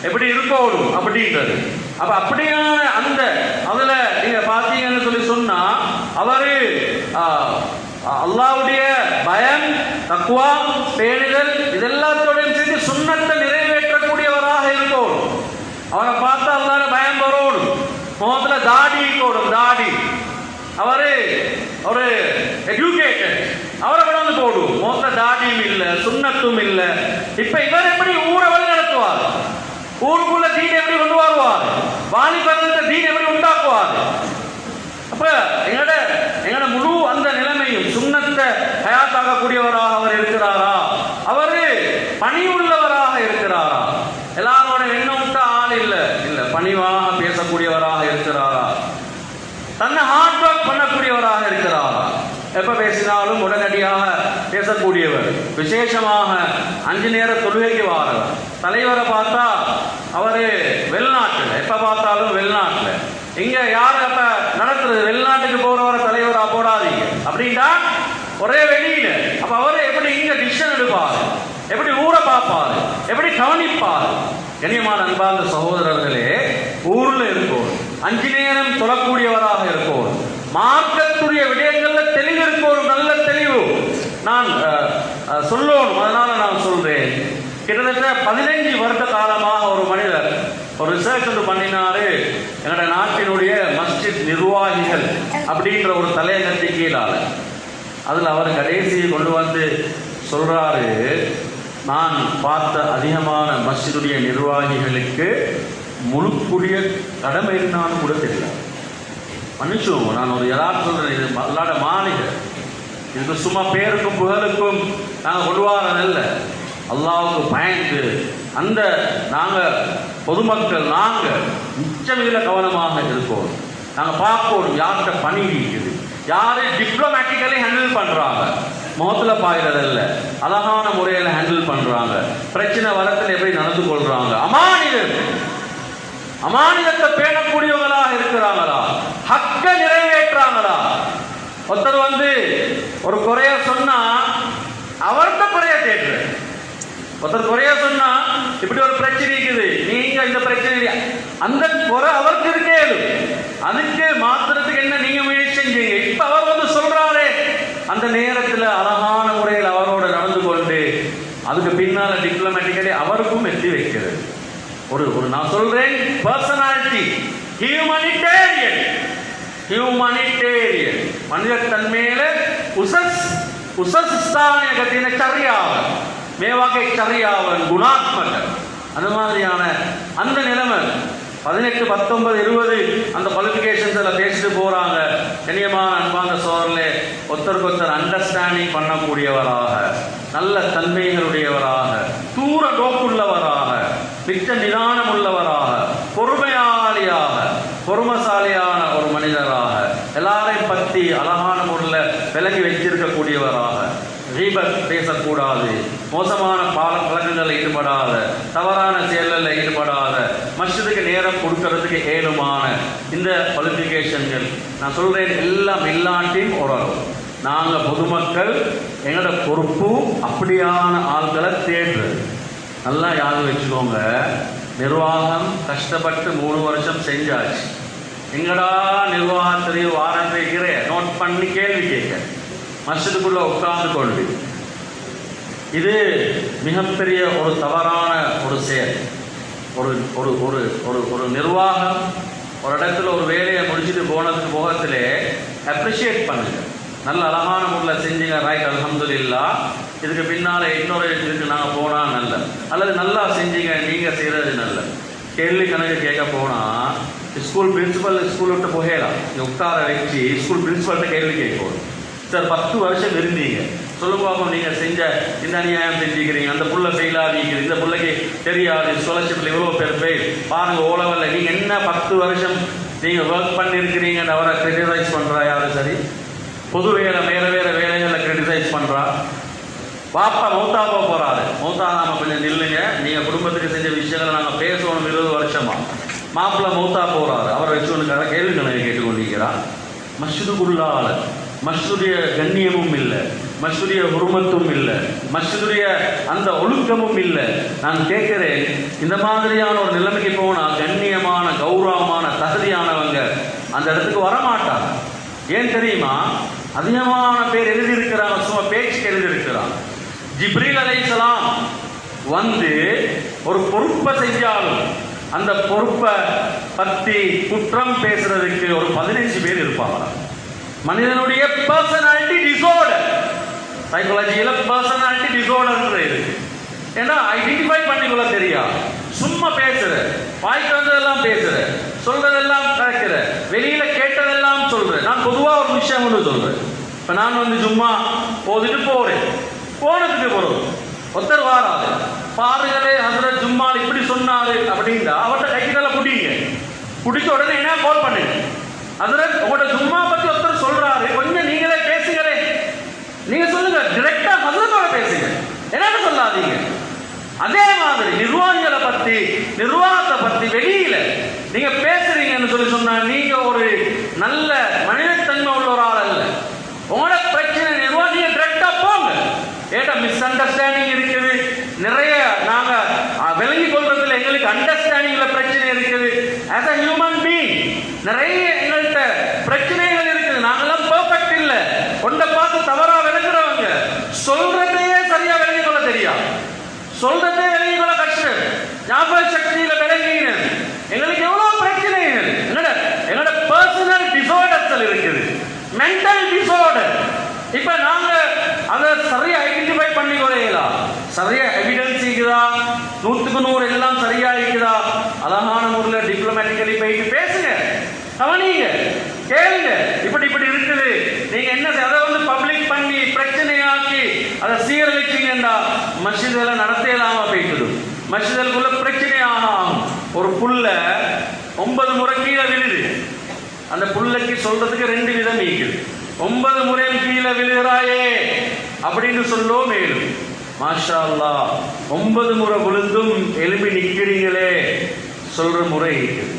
எப்படி இருக்கணும் அப்படின்றது. அப்ப அப்படியான அந்த அதுல நீங்க பார்த்தீங்கன்னு சொல்லி சொன்னா அவரு அல்லாஹ்வுடைய பயம், தக்வா, பேணுதல் இதெல்லாத்தோடையும் சேர்த்து சுன்னத்தை நிறைவேற்றக்கூடியவராக இருக்கணும். அவரை பார்த்தா அல்லாஹ்வுடைய பயம் வரணும். முகத்துல தாடி இருக்கணும், தாடி. அவரு ஒரு எஜுகேட்டட், அவரை கொண்டு போடும். முகத்துல தாடியும் இல்லை, சுன்னத்தும் இல்லை. இப்ப இவர் எப்படி ஊரை வழி நடத்துவார்? ஊருக்குள்ள தீன் எப்படி கொண்டு வருவார்? வாலிபர்கிட்ட தீன் எப்படி உண்டாக்குவார்? அப்ப எங்கட முழு அந்த நிலைமையும் சுன்னத்தை ஹயாத்தாக்கக்கூடியவராக அவர் இருக்கிறாரா? அவரு பணிவுள்ளவராக இருக்கிறாரா? எல்லாரோட எண்ணம் விட்ட ஆள் இல்ல பணிவாக பேசக்கூடியவராக இருக்கிறாரா? தன்னை ஹார்ட் ஒர்க் பண்ணக்கூடியவராக இருக்கிறாரா? எப்ப பேசினாலும் உடனடியாக பேசக்கூடியவர். விசேஷமாக 5 நேர தொழுகைக்கு வாரவர். தலைவரை பார்த்தா அவரு வெளிநாட்டுல, எப்ப பார்த்தாலும் வெளிநாட்டுல. இங்க யாரு அப்ப நடத்துறது? வெளிநாட்டுக்கு போறவரை தலைவரா போடாதீங்க அப்படின்ட்டா ஒரே வெளியில. அப்ப அவரு எப்படி இங்க டிசிஷன் எடுப்பாரு, எப்படி ஊரை பார்ப்பாரு, எப்படி கவனிப்பாரு? கண்ணியமான அன்பார்ந்த சகோதரர்களே, ஊர்ல இருக்கும் 5 நேரம் தொழக்கூடியவராக இருக்கும். மார்க்கத்துடைய விடயங்கள்ல தெளிவு இருக்கும், நல்ல தெளிவு. நான் சொல்லணும், அதனால நான் சொல்றேன். கிட்டத்தட்ட 15 வருட காலமாக ஒரு மனிதர் ஒரு ரிசர்ச் ஒன்று பண்ணினாரு. என்னோட நாட்டினுடைய மஸ்ஜித் நிர்வாகிகள் அப்படின்ற ஒரு தலையங்கத்தை கீழால அதுல அவர் கடைசியை கொண்டு வந்து சொல்றாரு, நான் பார்த்த அதிகமான மஸ்ஜிதுடைய நிர்வாகிகளுக்கு முழுக்குடைய கடமை இருந்தாலும் கூட தெரியல. மன்னிச்சோம், நான் ஒரு யதார்த்தம் சொல்றேன். இது அல்லாட மாளிகை, இதுக்கு சும்மா பேருக்கும் புகழுக்கும் நாங்கள் கொள்வாரல்ல. அல்லாவுக்கு பயந்து அந்த நாங்கள் பொதுமக்கள் நாங்கள் மிச்சமில்ல கவனமாக இருக்கோம். நாங்கள் பார்க்கணும் யார்கிட்ட பணி இருக்குது, யாரு டிப்ளமேட்டிக்கலி ஹேண்டில் பண்றாங்க, முகத்தில் பாய்கிறதில்ல, அழகான முறையில் ஹேண்டில் பண்றாங்க, பிரச்சனை வரத்தில் எப்படி நடந்து கொள்றாங்க, அமானிதத்தை பேணக்கூடியவங்களாக இருக்கிறாங்களா, ஹக்க நிறைவேற்றாங்களா? ஒருத்தர் வந்து ஒரு குறைய சொன்னா அவர்கிட்ட குறைய தேடுற, ஒருத்தர் குறைய சொன்னா இப்படி ஒரு பிரச்சனை இருக்குது, நீங்க இந்த பிரச்சனை அந்த குறை அவருக்கு இருக்கேது, அதுக்கு மாத்துறதுக்கு என்ன நீங்க முயற்சி செஞ்சீங்க? இப்ப அவர் வந்து சொல்றாரே, அந்த நேரத்தில் அழகான முறையில் அவரோட நடந்து கொண்டு அதுக்கு பின்னால டிப்ளமேட்டிக்கலி அவருக்கும் எத்தி வைக்கிறது. ஒரு நான் சொல்றேன் பர்சனாலிட்டி, ஹியூமனிடேரியன் மனித தன்மையில உசஸ் ஸ்தானிய கத்தின சரியாக மேவாக்கை சரியாவன் குணாத்மக அந்த மாதிரியான அந்த நிலைமை 18, 19, 20 அந்த குவாலிஃபிகேஷன்ஸ் எல்லாம் பேசிட்டு போறாங்க. கண்ணியமான அன்பான சோதரிலே ஒருத்தருக்கு அண்டர்ஸ்டாண்டிங் பண்ணக்கூடியவராக, நல்ல தன்மைகளுடையவராக, தூர நோக்குள்ளவராக, மிக்க நிதானம் உள்ளவராக, பொறுமையாளியாக, பொறுமசாலியான ஒரு மனிதராக, எல்லாரையும் பற்றி அழகான முறையில் விலகி வைத்திருக்கக்கூடியவராக, ரீபத் பேசக்கூடாது, மோசமான பழக்கங்களில் ஈடுபடாத, தவறான செயல்களில் ஈடுபடாத, மஸ்ஜிதுக்கு நேரம் கொடுக்கறதுக்கு ஏழுமான இந்த குவாலிஃபிகேஷன்கள் நான் சொல்றேன். எல்லாம் இல்லாட்டியும் ஓரளவு நாங்கள் பொதுமக்கள் எங்களோட பொறுப்பு அப்படியான ஆள்களை தேடுறது. நல்லா யாரும் வச்சுக்கோங்க, நிர்வாகம் கஷ்டப்பட்டு 3 வருஷம் செஞ்சாச்சு. எங்கடா நிர்வாகத்திலேயே வாரத்தை நோட் பண்ணி கேள்வி கேட்க மஸ்ஜிதுக்குள்ள உட்கார்ந்து கொண்டு, இது மிகப்பெரிய ஒரு தவறான ஒரு செயல். ஒரு ஒரு ஒரு ஒரு ஒரு நிர்வாகம் ஒரு இடத்துல ஒரு வேலையை முடிச்சுட்டு போகத்திலே அப்ரிஷியேட் பண்ணுங்க. நல்ல அழகான முறையில் செஞ்சீங்க, ரைட், அல்ஹம்துலில்லாஹ். இதுக்கு பின்னால் இன்னொரு இதுக்கு நாங்கள் போனால் நல்ல, அல்லது நல்லா செஞ்சீங்க, நீங்கள் செய்கிறது நல்ல. கேள்வி கணக்கு கேட்க போனால் ஸ்கூல் பிரின்சிபல் ஸ்கூல் விட்டு போகலாம், இங்கே உட்கார வச்சு ஸ்கூல் பிரின்சிபல்கிட்ட கேள்வி கேட்கணும். சார் 10 வருஷம் இருந்தீங்க, சொல்லுங்க பாப்போம், நீங்கள் செஞ்ச இந்த அநியாயம் செஞ்சுக்கிறீங்க, அந்த புள்ள ஃபெயிலாகிக்கிறீங்க, இந்த பிள்ளைக்கு தெரியாது, ஸ்காலர்ஷிப்பில் இவ்வளோ பேர் ஃபெயில், பாருங்கள் ஓ லெவலில் நீங்கள் என்ன 10 வருஷம் நீங்கள் ஒர்க் பண்ணியிருக்கிறீங்கன்னு அவரை கிரிட்டிசைஸ் பண்ணுறா யாரு? சரி, பொது வேலை வேறு வேறு வேலைகளில் கிரிட்டிசைஸ் பண்ணுறா. பாப்பா மௌத்தாப்பா போகிறாரு, மௌத்தாகாமல் கொஞ்சம் நில்லுங்க, நீங்கள் குடும்பத்துக்கு செஞ்ச விஷயங்களை நாங்கள் பேசணும் 20 வருஷமா. மாப்பிள்ளை மௌத்தா போகிறாரு, அவரை வச்சு ஒன்று கேள்வி கணக்கு கேட்டுக்கொண்டிருக்கிறார். மஸ்ஜிதுக்குள்ளால மஸ்ஜிதுடைய கண்ணியமும் இல்லை, மஸ்ஜிதுடைய உருமத்தும் இல்லை, மஸ்ஜிதுடைய அந்த ஒழுக்கமும் இல்லை. நான் கேட்கிறேன், இந்த மாதிரியான ஒரு நிலைமைக்கு போனால் கண்ணியமான கௌரவமான தகுதியானவங்க அந்த இடத்துக்கு வரமாட்டாங்க. ஏன் தெரியுமா? அதிகமான பேர் எழுதியிருக்கிறாங்க, சும்மா பேச்சுக்கு எழுதியிருக்கிறாங்க. ஜிப்ரீல் அலைஹிஸ்ஸலாம் வந்து ஒரு பொறுப்பை செஞ்சாலும் அந்த பொறுப்பை பற்றி குற்றம் பேசுறதுக்கு ஒரு 15 பேர் இருப்பாங்க. மனிதனுடைய பர்சனாலிட்டி டிசார்டர், சைக்காலஜியில பர்சனாலிட்டி டிசார்டர் இருக்கு. ஏன்னா ஐடென்டிஃபை பண்ணிக்கொள்ள தெரியாது, சும்மா பேசுற, வாய்க்கு வந்ததெல்லாம் பேசுற, சொல்றதெல்லாம் கேட்கிற, வெளியில கேட்டதெல்லாம் சொல்ற. நான் பொதுவாக ஒரு விஷயம் ஒன்று சொல்றேன். இப்போ நான் வந்து சும்மா போதுட்டு போறேன், போனதுக்கு போறோம் ஒருத்தர் வாராது, பாருங்களே ஹசரத் ஜும்மால் இப்படி சொன்னாரு அப்படின்னா அவர்கிட்ட கைக்கிட்டால பிடிங்க, பிடிச்ச உடனே என்ன கால் பண்ணுங்க, ஹசரத் உங்களோட ஜும்மா பத்தி ஒருத்தர் சொல்றாரு, கொஞ்சம் நீங்களே பேசுகிறே, நீங்க சொல்லுங்க, டிரெக்டா ஹசரத்தோட பேசுங்க, என்னன்னு சொல்லாதீங்க. அதே மாதிரி நிர்வாகிகளை பத்தி, நிர்வாகத்தை பத்தி வெளியில நீங்க பேசுறீங்கன்னு சொன்னா நீங்க ஒரு நல்ல மனிதத்தன்மை உள்ள ஒரு ஆள் அல்ல. உங்களோட பிரச்சனை நிர்வாகிங்க டிரெக்டா போங்க. ஏட்டா மிஸ் அண்டர்ஸ்டாண்டிங் இருக்குது நிறைய, நாங்க விளங்கி கொள்றதுல எங்களுக்கு அண்டர்ஸ்டாண்டிங்ல பிரச்சனை இருக்குது. ஆஸ் அ ஹியூமன் பீயிங் நிறைய எங்கள்கிட்ட பிரச்சனைகள் இருக்குது. நாங்கெல்லாம் பெர்ஃபெக்ட் இல்லை, ஒன்றை பார்த்து தவறா விளங்குறவங்க, சொல்றதையே சரியா விளங்கி கொள்ள தெரியாது, சொல்றதே விளங்கி கொள்ள கஷ்டம், ஞாபக சக்தியில விளங்கின எங்களுக்கு எவ்வளவு பிரச்சனைகள், எங்களோட பர்சனல் டிசார்டர்ஸ் இருக்குது, மென்டல் டிசார்டர். இப்ப நாங்க அதை சரியா ஐடென்டிஃபை பண்ணி கொள்ளலாம், சரியா எவிடன்ஸ் இருக்குதா, 100க்கு 100 எல்லாம் சரியா இருக்குதா, அழகான முறையில் டிப்ளமேட்டிக்கலி போயிட்டு பேசுங்க, கவனிங்க, கேளுங்க, இப்படி இப்படி இருக்குது, நீங்க என்ன அதை வந்து பப்ளிக் பண்ணி பிரச்சனையாக்கி அதை சீரழிச்சீங்கன்னா மஸ்ஜிதில் நடத்தலாம போயிட்டு, மஸ்ஜிதுக்குள்ள பிரச்சனையாக ஆகும். ஒரு புல்ல 9 முறை கீழே விழுது, அந்த புல்லைக்கு சொல்றதுக்கு 2 விதம் இருக்குது. 9 முறை கீழே விழுகிறாயே அப்படின்னு சொல்லோ மேலும், மாஷா அல்லாஹ் 9 முறை விழுந்தும் எழுப்பி நிற்கிறீங்களே சொல்ற முறை இருக்குது.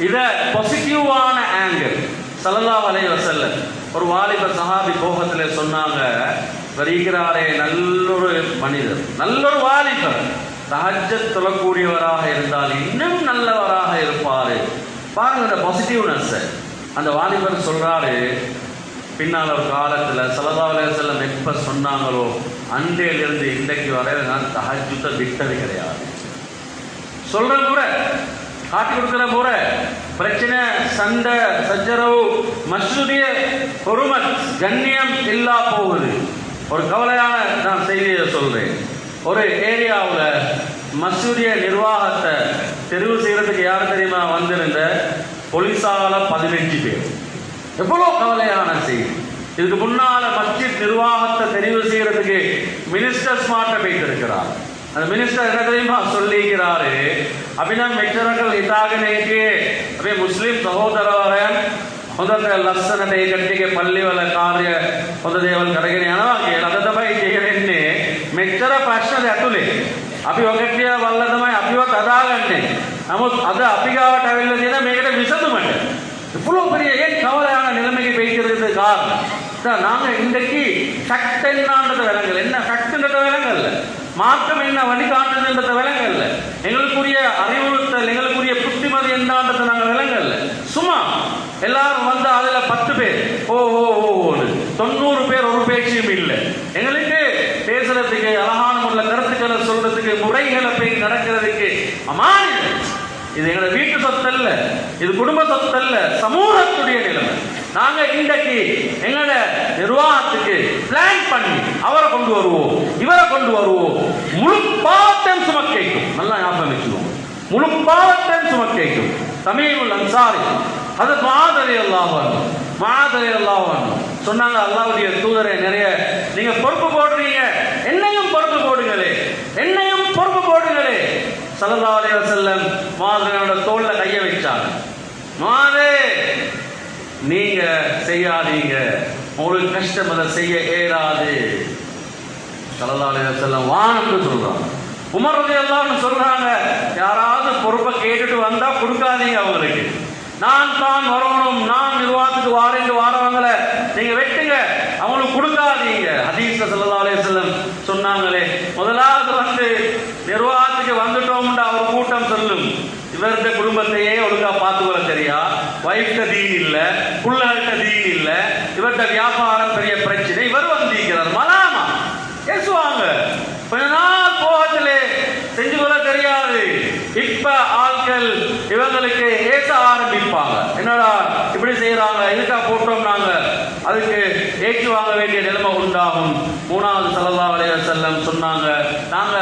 இத பாசிட்டிவான ஆங்கிள். ஸல்லல்லாஹு அலைஹி வஸல்லம் ஒரு வாலிப சஹாபி போகத்துல சொன்னாங்க, வருகிறாரே நல்லொரு மனிதர், நல்லொரு வாலிபர், தஹஜ்ஜத் தொழக்கூடியவராக இருந்தால் இன்னும் நல்லவராக இருப்பாரு. பாருங்க இந்த பாசிட்டிவ்னஸ். அந்த வாலிபர் சொல்றாரு, பின்னால் ஒரு காலத்தில் ஸல்லல்லாஹு அலைஹி வஸல்லம் எப்போ சொன்னாங்களோ அன்றையிலிருந்து இன்றைக்கு வரை நான் தஹஜ்ஜுத்தை விட்டது கிடையாது. சொல்ற முறை, காட்டி கொடுக்கிற முறை, பிரச்சனை, சண்டை சச்சரவு, மஸ்ஜிதுடைய பொறுமத் கண்ணியம் இல்லா போகுது. ஒரு கவலையான நான் செய்தியை சொல்றேன். ஒரு ஏரியாவில் மசூதிய நிர்வாகத்தை தெரிவு செய்யறதுக்கு யார் தெரியுமா வந்திருந்த போலீஸால 15 பேர். எவ்வளோ கவலையான செய்தி. இதுக்கு முன்னால மஸ்ஜித் நிர்வாகத்தை தெரிவு செய்யறதுக்கு மினிஸ்டர்ஸ் மாட்ட போயிட்டு இருக்கிறார். அந்த மினிஸ்டர் என்ன தெரியுமா சொல்லிக்கிறாரு, அபிනම් මෙච්චරකල් හිතාගෙන හිටියේ අපේ මුස්ලිම් සහෝදරවරයන් හොඳට ලස්සනට ඒ කට්ටියගේ පල්ලිවල කාර්ය හොඳ දේවල් කරගෙන යනවා කියලා. අද තමයි කියන්නේ මෙච්චර ප්‍රශ්න ඇතුලේ අපි ඔකට්ටිය වල්ලා තමයි අපිවත් අදාගන්නේ. නමුත් අද අපි ගාවට ඇවිල්ලා තියෙන මේකට විසඳුමට இவ்வளோ பெரிய ஏன் கவலையான நிலைமைக்கு போய்க்கிறது காரணம். நாங்கள் இன்றைக்கு ஃபேக்ட் என்னான்றத விலங்கல், என்ன ஃபேக்ட்ன்றத விலங்கல்ல, மாற்றம் என்ன வழிகாட்டுதுன்றத விலங்கல்ல, எங்களுக்குரிய அறிவுறுத்தல் எங்களுக்குரிய புத்திமதி என்னான்றதை நாங்கள் விலங்கல்ல. சும்மா எல்லாரும் வந்து அதுல 10 பேர் ஓ ஓ ஓன்னு 90 பேர் ஒரு பேச்சும் இல்லை. எங்களுக்கு பேசுறதுக்கு அழகான முறையில் கருத்துக்களை சொல்றதுக்கு முறைகளை போய் நடக்கிறதுக்கு அமானியம். இது எங்களோட வீட்டு சொத்து அல்ல, இது குடும்ப சொத்து அல்ல, சமூகத்துடைய நிலைமை. நாங்க இன்றைக்கு எங்களோட நிர்வாகத்துக்கு பிளான் பண்ணி அவரை கொண்டு வருவோம், இவரை கொண்டு வருவோம், முழு பாவத்தையும் சுமக்கைக்கும். நல்லா ஞாபகம் வச்சுக்கோங்க, முழு பாவத்தையும் சுமக்கைக்கும். தமீமுல் அன்சாரி அது மாதிரி அல்லாஹ் சொன்னாங்க, அல்லாஹ்வுடைய தூதரை நிறைய நீங்க பொறுப்பு போடுறீங்க, என்னையும் பொறுப்பு போடுங்களே, என்னையும் பொறுப்பு போடுங்களே. ஸல்லல்லாஹு அலைஹி வஸல்லம் முஆதுவோட தோள்ல கையை வச்சாங்க. முஆதே நீங்க செய்யாதீங்க, உங்களுக்கு கஷ்டம் அதை செய்ய இயலாது. ஸல்லல்லாஹு அலைஹி வஸல்லம் வான்னு சொல்றாங்க. உமர் ரலியல்லாஹு அன்ஹு சொல்றாங்க, யாராவது பொறுப்பை கேட்டுட்டு வந்தா கொடுக்காதீங்க அவங்களுக்கு. நான் தான் வரணும், நான் நிர்வாகத்துக்கு வாரேன்னு வாரவங்கள நீங்க வெட்டுங்க, அவங்களுக்கு கொடுக்காதீங்க. ஹதீஸ்ல ஸல்லல்லாஹு அலைஹி வஸல்லம் சொன்னாங்களே, முதலாவது வந்து நிர்வாகத்துக்கு வந்துட்டோம்னு அவர் கூட்டம் சொல்லும், இவர்கிட்ட குடும்பத்தையே ஒழுங்கா பார்த்துக்கொள்ள தெரியா, வைஃப்ட தீன் இல்ல, புள்ளகள்கிட்ட தீன் இல்ல, இவர்கிட்ட வியாபாரம் பெரிய பிரச்சனை, இவர் வந்திருக்கிறார் மலாமா பேசுவாங்க. கொஞ்ச நாள் போகத்திலே செஞ்சு கொள்ள தெரியாது. இப்ப ஆட்கள் இவங்களுக்கு ஏச ஆரம்பிப்பாங்க, என்னடா இப்படி செய்யறாங்க, இதுக்கா போட்டோம் நாங்க, அதுக்கு ஏற்று வாங்க வேண்டிய நிலைமை உண்டாகும். மூணாவது ஸல்லல்லாஹு அலைஹி வஸல்லம் சொன்னாங்க, நாங்க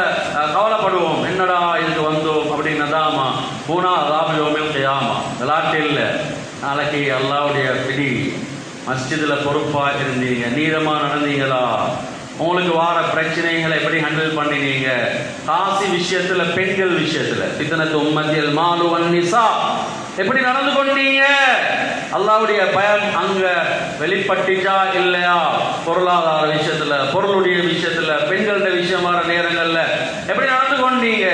கவலைப்படுவோம், என்னடா இதுக்கு வந்தோம் அப்படின்னு. நதாமா மூணாவது ஆபியோமில் கியாமா, விளாட்டில் நாளைக்கு அல்லாஹ்வுடைய பிடி. மஸ்ஜிதுல பொறுப்பா இருந்தீங்க, நீளமா நடந்தீங்களா, உங்களுக்கு வார பிரச்சனைகளை எப்படி ஹேண்டில் பண்ணினீங்க, காசி விஷயத்துல பெண்கள் விஷயத்துல ஃபித்னத்து உம்மத்தில் மாலு வன்னிசா எப்படி நடந்து கொண்டீங்க, அல்லாஹ்வுடைய பயம் அங்க வெளிப்பட்டுச்சா இல்லையா, பொருளாதார விஷயத்துல, பொருளுடைய விஷயத்துல, பெண்களுடைய விஷயம் வர நேரங்கள்ல எப்படி நடந்து கொண்டீங்க.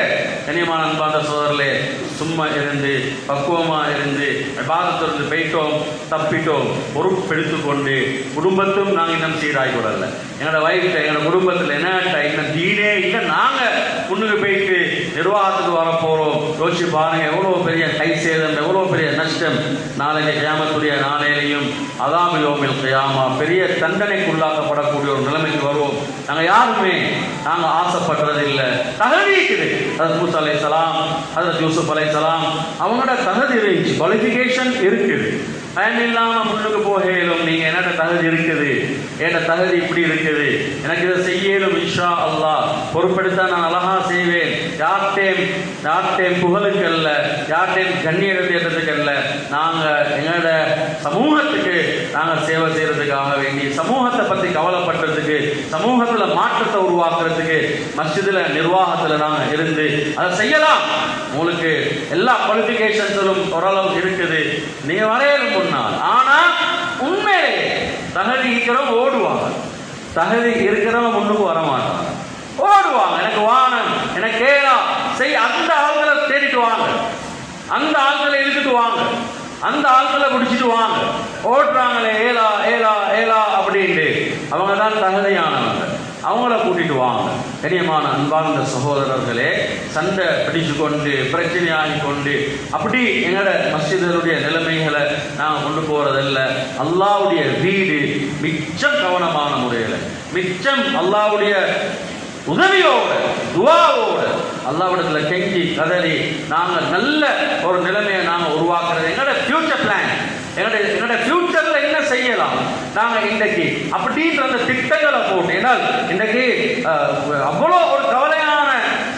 கனியமான அன்பார்ந்த சோதரர்களே, சும்மா இருந்து பக்குவமா இருந்து இபாதத்திலிருந்து போயிட்டோம், தப்பிட்டோம், பொறுப்பெடுத்து கொண்டு குடும்பத்தும் நாங்கள் இன்னும் சீராகி கொள்ளல. எங்களோட வயசுல எங்களோட குடும்பத்தில் என்ன இன்னும் தீனே இல்லை, நாங்க முன்னுக்கு போயிட்டு நிர்வாகத்துக்கு வர போறோம். யோசிச்சு பாருங்க, எவ்வளவு பெரிய கை சேதம், எவ்வளவு பெரிய நஷ்டம். நாளைக்கு கியாமத்துடைய நாளையிலையும் அதாபு யௌமில் கியாமா பெரிய தண்டனைக்குள்ளாக்கப்படக்கூடிய ஒரு நிலைமைக்கு வருவோம். நாங்க யாருமே நாங்க ஆசைப்படுறது இல்லை. தகுதி இருக்குது. ஹஜ்ரத் மூஸா அலைஹிஸ்ஸலாம், ஹஜ்ரத் யூசுப் அலைஹிஸ்ஸலாம் அவங்களோட தகுதி இருந்துச்சு, குவாலிஃபிகேஷன் இருக்குது. பயன் இல்லாம முன்னுக்கு போகலும், நீங்க என்னோட தகுதி இருக்குது, என்னோட தகுதி இப்படி இருக்குது, எனக்கு இதை செய்யலும், இன்ஷா அல்லாஹ் பொறுப்பெடுத்தா நான் அழகா செய்வேன், யார்டேம் புகழுக்கு அல்ல, யார்டேம் கண்ணியத்துக்கு அல்ல, நாங்க எங்களோட சமூகத்துக்கு நாங்க சேவை செய்யறதுக்காக வேண்டி, சமூகத்தை பத்தி கவலைப்படுறதுக்கு, சமூகத்துல மாற்றத்தை உருவாக்குறதுக்கு மஸ்ஜிதுல நிர்வாகத்துல நாங்க இருந்து அதை செய்யலாம். உங்களுக்கு எல்லா குவாலிஃபிகேஷன்ஸும் ஓரளவு இருக்குது, நீங்க வரையலும் முன்னால். ஆனா உண்மையிலே தகுதி இருக்கிறவங்க ஓடுவாங்க, தகுதி இருக்கிறவங்க முன்னுக்கு வர மாட்டாங்க, ஓடுவாங்க. எனக்கு வானம், எனக்கு கேளா செய், அந்த ஆள்களை தேடிட்டு வாங்க, அந்த ஆள்களை இழுத்துட்டு வாங்க, அந்த ஆட்களை பிடிச்சிட்டு வாங்க. ஓட்டுறாங்களே ஏலா ஏலா ஏலா அப்படின்ட்டு, அவங்க தான் தகுதியானவங்க, அவங்கள கூட்டிட்டு வாங்க. கண்ணியமான அன்பார்ந்த சகோதரர்களே, சண்டை பிடிச்சு கொண்டு பிரச்சனையாகி கொண்டு அப்படி எங்களோட மஸ்ஜிதுடைய நிலைமைகளை நாங்கள் கொண்டு போறதில்லை. அல்லாஹ்வுடைய வீடு மிச்சம் கவனமான முறையில், மிச்சம் அல்லாஹ்வுடைய உதவியோட துவாவோட அல்லாஹ்விடத்துல கெஞ்சி கதறி நாங்கள் நல்ல ஒரு நிலைமையை நாங்கள் உருவாக்குறது எங்களோட ஃபியூச்சர் பிளான். எங்களோட ஃபியூச்சர்ல என்ன செய்யலாம் நாங்கள் இன்றைக்கு அப்படின்ற அந்த திட்டங்களை போட்டு, ஏன்னால் இன்றைக்கு அவ்வளோ ஒரு கவலையான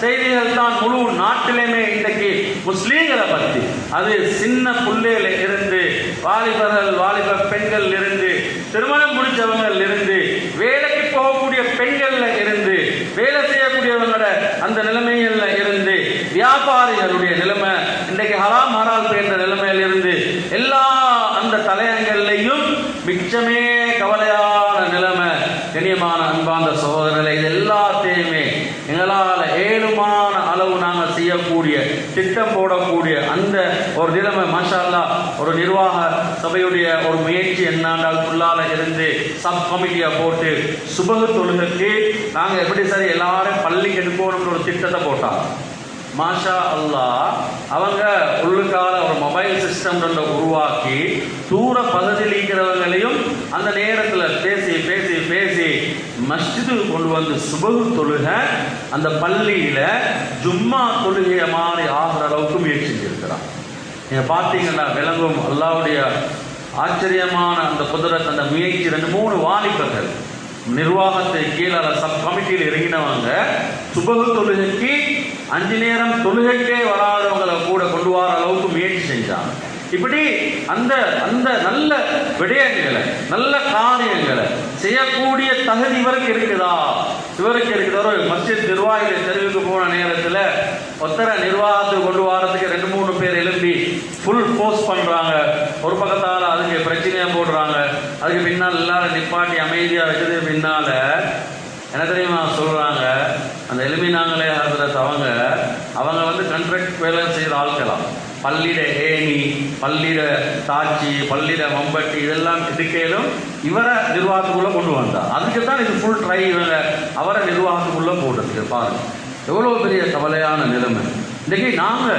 செய்திகள் தான் முழு நாட்டிலுமே இன்றைக்கு முஸ்லீம்களை பற்றி. அது சின்ன புள்ளையில இருந்து வாலிபர்கள் வாலிப பெண்கள் இருந்து திருமணம் முடிச்சவங்கள் இருந்து வேலைக்கு போகக்கூடிய பெண்கள்ல இருந்து வேலை செய்யக்கூடியவங்களோட அந்த நிலைமைகள்ல இருந்து வியாபாரிகளுடைய நிலைமை இன்றைக்கு ஹராம் ஹலால் என்ற நிலைமையில இருந்து எல்லா அந்த தலையங்கள்லையும் மிச்சமே கவலையான நிலைமை. கண்ணியமான அன்பார்ந்த சகோதரர்களை, இது எல்லாத்தையுமே எங்களால் ஏழுமான அளவு நாங்கள் செய்யக்கூடிய திட்டம் போடக்கூடிய அந்த ஒரு நிலைமை. மாஷா அல்லாஹ், ஒரு நிர்வாக சபையுடைய ஒரு முயற்சி என்னாண்டால் உள்ளால இருந்து சப் கமிட்டியை போட்டு சுபகு தொழுகைக்கு நாங்கள் எப்படி சரி எல்லாரும் பள்ளிக்கு எடுக்கணும்னு ஒரு திட்டத்தை போட்டாங்க. மாஷா அல்லாஹ், அவங்க உள்ளுக்கால ஒரு மொபைல் சிஸ்டம் உருவாக்கி தூர பகுதியில் இருக்கிறவங்களையும் அந்த நேரத்தில் பேசி பேசி பேசி மஸ்ஜிதுக்கு கொண்டு வந்து சுபகு தொழுக அந்த பள்ளியில ஜும்மா தொழுகைய மாதிரி ஆகிற அளவுக்கு முயற்சி செஞ்சிருக்கிறான். நீங்க பார்த்தீங்கன்னா விளங்கும் அல்லாஹ்வுடைய ஆச்சரியமான அந்த குதிரத், அந்த முயற்சி. 2-3 வாலிபர்கள் நிர்வாகத்தை கீழே சப் கமிட்டியில் இறங்கினவங்க சுபகு தொழுகைக்கு 5 நேரம் தொழுகைக்கே வராதவங்களை கூட கொண்டு வர அளவுக்கு முயற்சி செஞ்சாங்க. இப்படி அந்த அந்த நல்ல விடயங்களை நல்ல காரியங்களை செய்யக்கூடிய தகுதி இவருக்கு இருக்குதா? இவருக்கு இருக்குதா? ஒரு மஸ்ஜித் நிர்வாகிகள் தெருவுக்கு போன நேரத்தில் ஒத்தர நிர்வாகத்துக்கு கொண்டு வரதுக்கு 2-3 பேர் எழுப்பி ஃபுல் போஸ்ட் பண்றாங்க. ஒரு பக்கத்தால் அதுக்கு பிரச்சனையா போடுறாங்க. அதுக்கு பின்னால் எல்லாரும் நிப்பாட்டி அமைதியா வச்சது பின்னால என்ன தெரியுமா சொல்றாங்க? அந்த எலுமினாங்களே அவங்க வந்து கண்ட்ராக்ட் வேலை செய்கிற ஆட்களாம். பள்ளியிட ஏணி, பள்ளியிட தாச்சி, பள்ளியிட மம்பட்டி இதெல்லாம் இதுக்கேலும் இவரை நிர்வாகத்துக்குள்ள கொண்டு வந்தார். அதுக்கு தான் இது ஃபுல் ட்ரை இவங்க அவரை நிர்வாகத்துக்குள்ள போடுறதுக்கு. பாருங்க எவ்வளவு பெரிய கவலையான நிலைமை. இன்னைக்கு நாங்க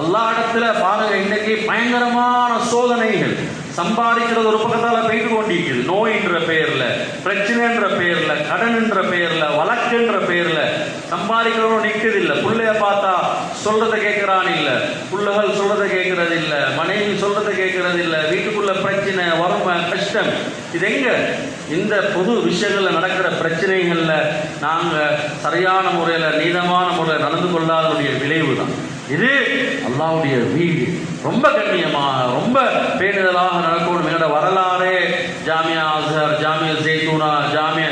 அல்லாஹ் இடத்துல பாருங்க, இன்னைக்கு பயங்கரமான சோதனைகள். சம்பாதிக்கிறது ஒரு பக்கத்தால போயிட்டு கொண்டிருக்குது. நோயின்ற பெயர்ல, பிரச்சனைன்ற பெயர்ல, கடன் என்ற பெயர்ல, வழக்குன்ற பெயர்ல சம்பாதிக்கிறவங்க நிற்கிறது இல்லை. பிள்ளைய பார்த்தா சொல்றதை கேட்கிறான் இல்ல, பிள்ளைகள் சொல்றதை கேட்கறது இல்ல, மனைவி சொல்றதை கேட்கறது இல்ல, வீட்டுக்குள்ள பிரச்சனை, வறுமை, கஷ்டம். இது எங்க? இந்த பொது விஷயங்கள்ல நடக்கிற பிரச்சனைகள்ல நாங்க சரியான முறையில நீதமான முறையில் நடந்து கொள்ளாதனுடைய விளைவு தான் இது. அல்லாஹ்வுடைய வீடு ரொம்ப கண்ணியமாக ரொம்ப பேணுதலாக நடக்கணும். என்னோட வரலாறு ஜாமியா அஸ்ஹர், ஜாமியா ஜெய்தூனா, ஜாமியா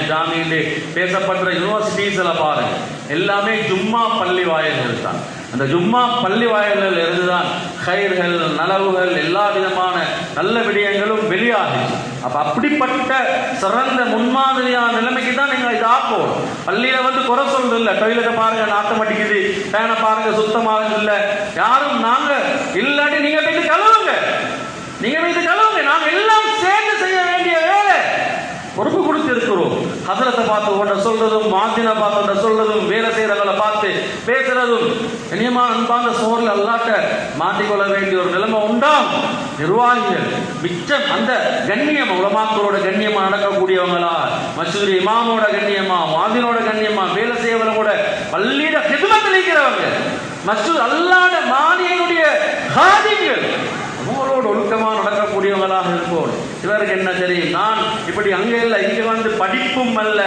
பேசப்படுற யூனிவர்சிட்டிஸ்ல பாருங்க, எல்லாமே ஜும்மா பள்ளி வாயில்கள் தான். அந்த ஜும்மா பள்ளி வாயில்கள் இருந்துதான் கயிர்கள், நலவுகள், எல்லா விதமான நல்ல விடயங்களும் வெளியாகிச்சு. அப்ப அப்படிப்பட்ட சிறந்த முன்மாதிரியான நிலைமைக்கு தான் நீங்க இது ஆக்கணும். பள்ளியில வந்து குறை சொல்றது இல்லை. டொய்லெட்டை பாருங்க நாட்டம் அடிக்குது, ஃபேனை பாருங்க சுத்தமாக இல்லை, யாரும் நாங்க இல்லாட்டி நீங்க போயிட்டு கழுவுங்க, நீங்க போயிட்டு கழுவுங்க. நாங்க எல்லாம் சேர்ந்து செய்ய வேண்டிய வேலை பொறுப்பு கொடுத்து இருக்கிறோம். ஹசரத்தை பார்த்து ஒன்றை சொல்றதும், மாத்தினை பார்த்து ஒன்றை சொல்றதும், வேலை செய்யறவங்களை பார்த்து பேசுறதும், இனியமான அன்பான சோழர்கள் அல்லாட்ட மாற்றிக்கொள்ள வேண்டிய ஒரு நிலைமை உண்டாகும். நிர்வாகிகள் மிச்சம் அந்த கண்ணியம், உலமாக்களோட கண்ணியமா நடக்கக்கூடியவங்களா, மசூதி இமாமோட கண்ணியமா, மாதினோட கண்ணியமா, வேலை செய்யறவங்களோட பள்ளியிட ஹிதுமத்தில் இருக்கிறவங்க, மசூத் அல்லாத மானியனுடைய ஹாதிகள் அவங்களோட ஒழுக்கமாக நடக்கக்கூடியவங்களாக இருக்கும். இவருக்கு என்ன தெரியும்? நான் இப்படி அங்கே இல்லை, இங்கே வந்து படிப்பும் அல்ல,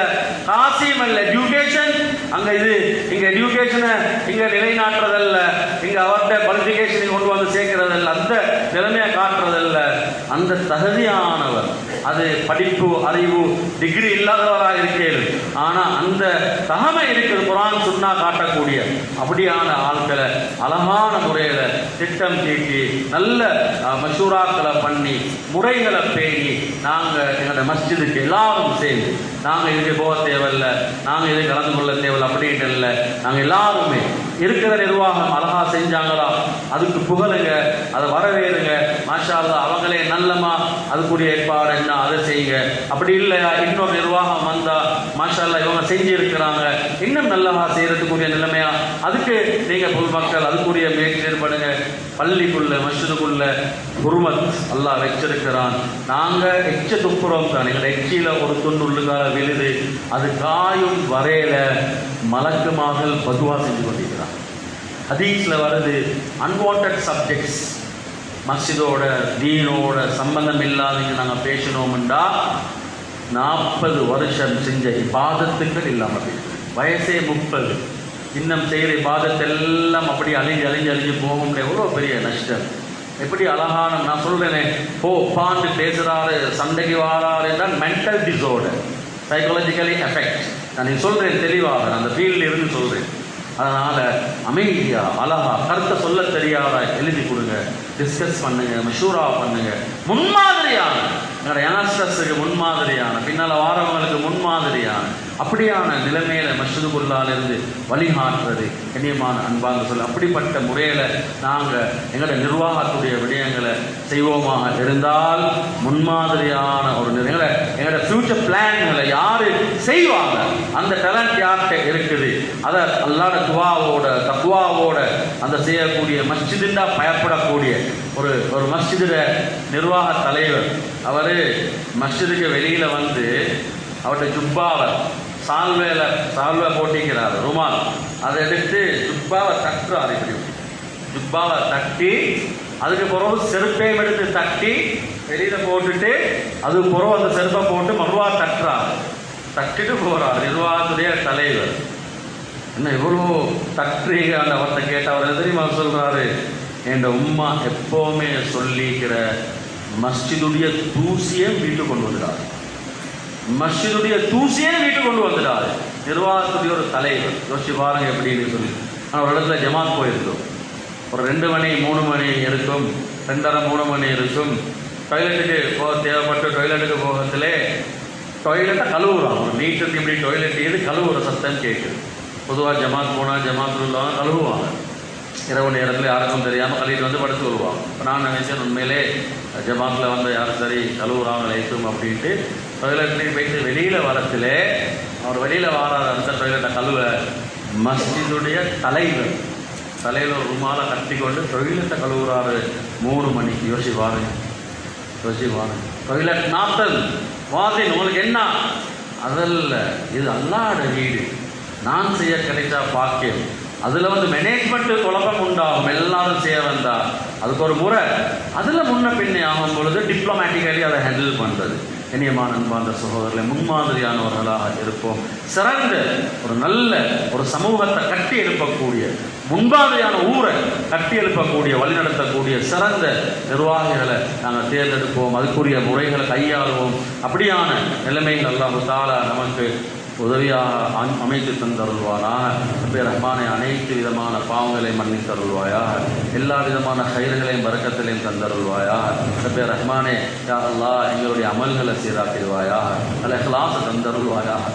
காசியும் அல்ல, எஜுகேஷன் அங்கே இது, இங்கே எஜுகேஷனை இங்கே நிலைநாட்டுறதல்ல, இங்கே அவர்கிட்ட குவாலிஃபிகேஷனை கொண்டு வந்து சேர்க்கிறதல்ல, அந்த நிலைமையை காட்டுறதல்ல. அந்த தகுதியானவர், அது படிப்பு அறிவு டிகிரி இல்லாதவராக இருக்கிறது, ஆனால் அந்த தகமை இருக்குது. குர்ஆன் சுன்னா காட்டக்கூடிய அப்படியான ஆட்களை அழகான முறையில் திட்டம் தீட்டி நல்ல மஷூராக்களை பண்ணி முறைகளை பேணி நாங்கள் எங்களோட மஸ்ஜிதுக்கு எல்லாரும் சேர்ந்து, நாங்கள் இதுக்கு போக தேவையில்லை, நாங்கள் இதுக்கு கலந்து கொள்ள தேவையில்லை அப்படின்ட்டு இல்லை, நாங்கள் எல்லாருமே இருக்கிற நிர்வாகம் அழகா செஞ்சாங்களா அதுக்கு புகழுங்க, அதை வரவேறுங்க. மாஷா அல்லாஹ், அவங்களே நல்லமா அதுக்குரிய ஏற்பாடு என்ன அதை செய்யுங்க. அப்படி இல்லையா இன்னொரு நிர்வாகம் வந்தா மாஷா அல்லாஹ் இவங்க செஞ்சு இருக்கிறாங்க, இன்னும் நல்லவா செய்யறதுக்குரிய நிலைமையா அதுக்கு நீங்க பொதுமக்கள் அதுக்குரிய முயற்சி ஏற்படுங்க. பள்ளிக்குள்ள மஸ்ஜிதுக்குள்ள ஹுர்மத் அல்லாஹ் வச்சிருக்கிறான். நாங்க எச்ச துப்புறோம் தான், எங்களை எச்சியில ஒரு துண்டுள்ளுக்கால விழுது, அது காயும் வரையில மலக்குமார்கள் பதுவா செஞ்சு கொண்டிருக்கிறான். ஹதீஸ்ல வருது, அன்வான்ட் சப்ஜெக்ட்ஸ் மஸ்ஜிதோட தீனோட சம்பந்தம் இல்லாதீங்க நாங்கள் பேசணும்டா 40 வருஷம் செஞ்ச இபாதத்துக்கள் இல்லாமல் வயசே 30 இன்னும் செய்கிற இபாதத்தெல்லாம் அப்படி அழிஞ்சு போகும். எவ்வளோ பெரிய நஷ்டம். எப்படி அழகான நான் சொல்றேனே, பாண்டு பேசுறாரு, சண்டைக்கு வாராரு என்றால் மென்டல் டிஸார்டர், சைக்காலஜிக்கலி எஃபெக்ட். நான் சொல்றேன் தெளிவாக, அந்த ஃபீல்டில் இருந்து சொல்றேன். அதனால அமைதியா அழகா கருத்தை சொல்ல தெரியாதா எழுதி கொடுங்க, டிஸ்கஸ் பண்ணுங்க, மஷூரா பண்ணுங்க. முன்மாதிரியான என்னோட யங்ஸ்டர்ஸுக்கு முன்மாதிரியான, பின்னால் வாரவங்களுக்கு முன்மாதிரியான அப்படியான நிலைமையில மஸ்ஜிதுக்குள்ளாலிருந்து வழிகாட்டுறது கண்ணியமான அன்பாங்க சொல்ல. அப்படிப்பட்ட முறையில் நாங்கள் எங்களோட நிர்வாகத்துடைய விடயங்களை செய்வோமாக இருந்தால் முன்மாதிரியான ஒரு எங்களோட ஃபியூச்சர் பிளான்களை யாரு செய்வாங்க, அந்த டேலண்ட் யார்கிட்ட இருக்குது, அதை அல்லாஹ் துவாவோட தக்வாவோட அந்த செய்யக்கூடிய மஸ்ஜிதுண்டா பயப்படக்கூடிய ஒரு மஸ்ஜிதுட நிர்வாக தலைவர். அவர் மஸ்ஜிதுக்கு வெளியில வந்து அவருடைய ஜுப்பாவை சால்வை போட்டிக்கிறார், ருமால் அதை எடுத்து ஜுப்பாவை தட்டுறாரு. இப்படி ஜுப்பாவை தட்டி அதுக்கு பிறகு செருப்பையும் எடுத்து தட்டி வெளியில போட்டுட்டு அதுக்கு பிறகு அந்த செருப்பை போட்டு மறுவா தட்டுறாரு. தட்டிட்டு போறார் நிர்வாகத்துடைய தலைவர். என்ன எவ்வளோ தட்டுறீங்க அந்த அவர்கிட்ட கேட்ட அவர் தெரியுமா சொல்றாரு, என் உம்மா எப்பவுமே சொல்லிக்கிற மஸ்ஜிதுடைய தூசியை வீட்டுக்கு கொண்டு வந்துடாரு, மஸ்ஜிதுடைய தூசியை வீட்டுக்கு கொண்டு வந்துடாரு. நிர்வாகத்துடைய ஒரு தலைவர். யோசிச்சு பாருங்க எப்படின்னு சொல்லி. ஆனால் ஒரு இடத்துல ஜமாத் போயிருந்தோம். ஒரு 2 மணி 3 மணி இருக்கும், 2:30 3 மணி இருக்கும். டாய்லெட்டுக்கு போக தேவைப்பட்டு டாய்லெட்டுக்கு போகிறதுலே டாய்லெட்டை கழுவுறான். ஒரு நீட்டுக்கு இப்படி டாய்லெட் ஏது கழுவுற சத்தம் கேட்குது. பொதுவாக ஜமாத் போனால் ஜமாத்தில் உள்ளவங்க கழுவுவாங்க. இரவு நேரத்தில் யாருக்கும் தெரியாமல் கழுவிட்டு வந்து படுத்து வருவாங்க. இப்போ நான் நினைச்சேன் உண்மையிலே ஜமாத்தில் வந்து யாரும் சரி கழுவுறாங்க லைட்டும் அப்படின்ட்டு டாய்லெட்லேயும் போயிட்டு வெளியில் வரத்திலே அவர் வெளியில் வராத அந்த டாய்லெட்டை கழுவ மஸ்ஜிதுடைய தலைவர் தலையில் ஒரு ருமாலை கட்டி கொண்டு டாய்லெட்டை கழுவுறாரு 3 மணிக்கு. யோசி பாருங்க. டாய்லெட் நாத்தல் வாசின் உங்களுக்கு என்ன அதல்ல, இது அல்லாஹ்வுடைய வீடு, நான் செய்ய கிடைச்சா பாக்கியம். அதில் வந்து மேனேஜ்மெண்ட்டு குழப்பம் உண்டாகும். எல்லாரும் செய்ய வந்தா அதுக்கு ஒரு முறை, அதில் முன்ன பின்னே ஆகும் பொழுது டிப்ளமேட்டிக்கலி அதை ஹேண்டில் பண்ணுறது. இனியமான அன்பார்ந்த சகோதரர்களை முன்மாதிரியானவர்களாக இருப்போம். சிறந்த ஒரு நல்ல ஒரு சமூகத்தை கட்டி எழுப்பக்கூடிய, முன்மாதிரியான ஊரை கட்டி எழுப்பக்கூடிய, வழிநடத்தக்கூடிய சிறந்த நிர்வாகிகளை நாங்கள் தேர்ந்தெடுப்போம். அதுக்குரிய முறைகளை கையாளுவோம். அப்படியான நிலைமைகள் அல்லாஹ் தஆலா நமக்கு உதவியாக அமைத்து தந்தருள்வானாக. ரப்பே ரஹ்மானே, அனைத்து விதமான பாவங்களை மன்னித்தருள்வாயாக, எல்லா விதமான கயிறுகளையும் பரக்கத்திலையும் தந்தருள்வாயாக. ரப்பே ரஹ்மானே, யா அல்லாஹ் எங்களுடைய அமல்களை சீராக்கிடுவாயாக, அல்ல இஹ்லாஸை தந்தருள்வாயாக.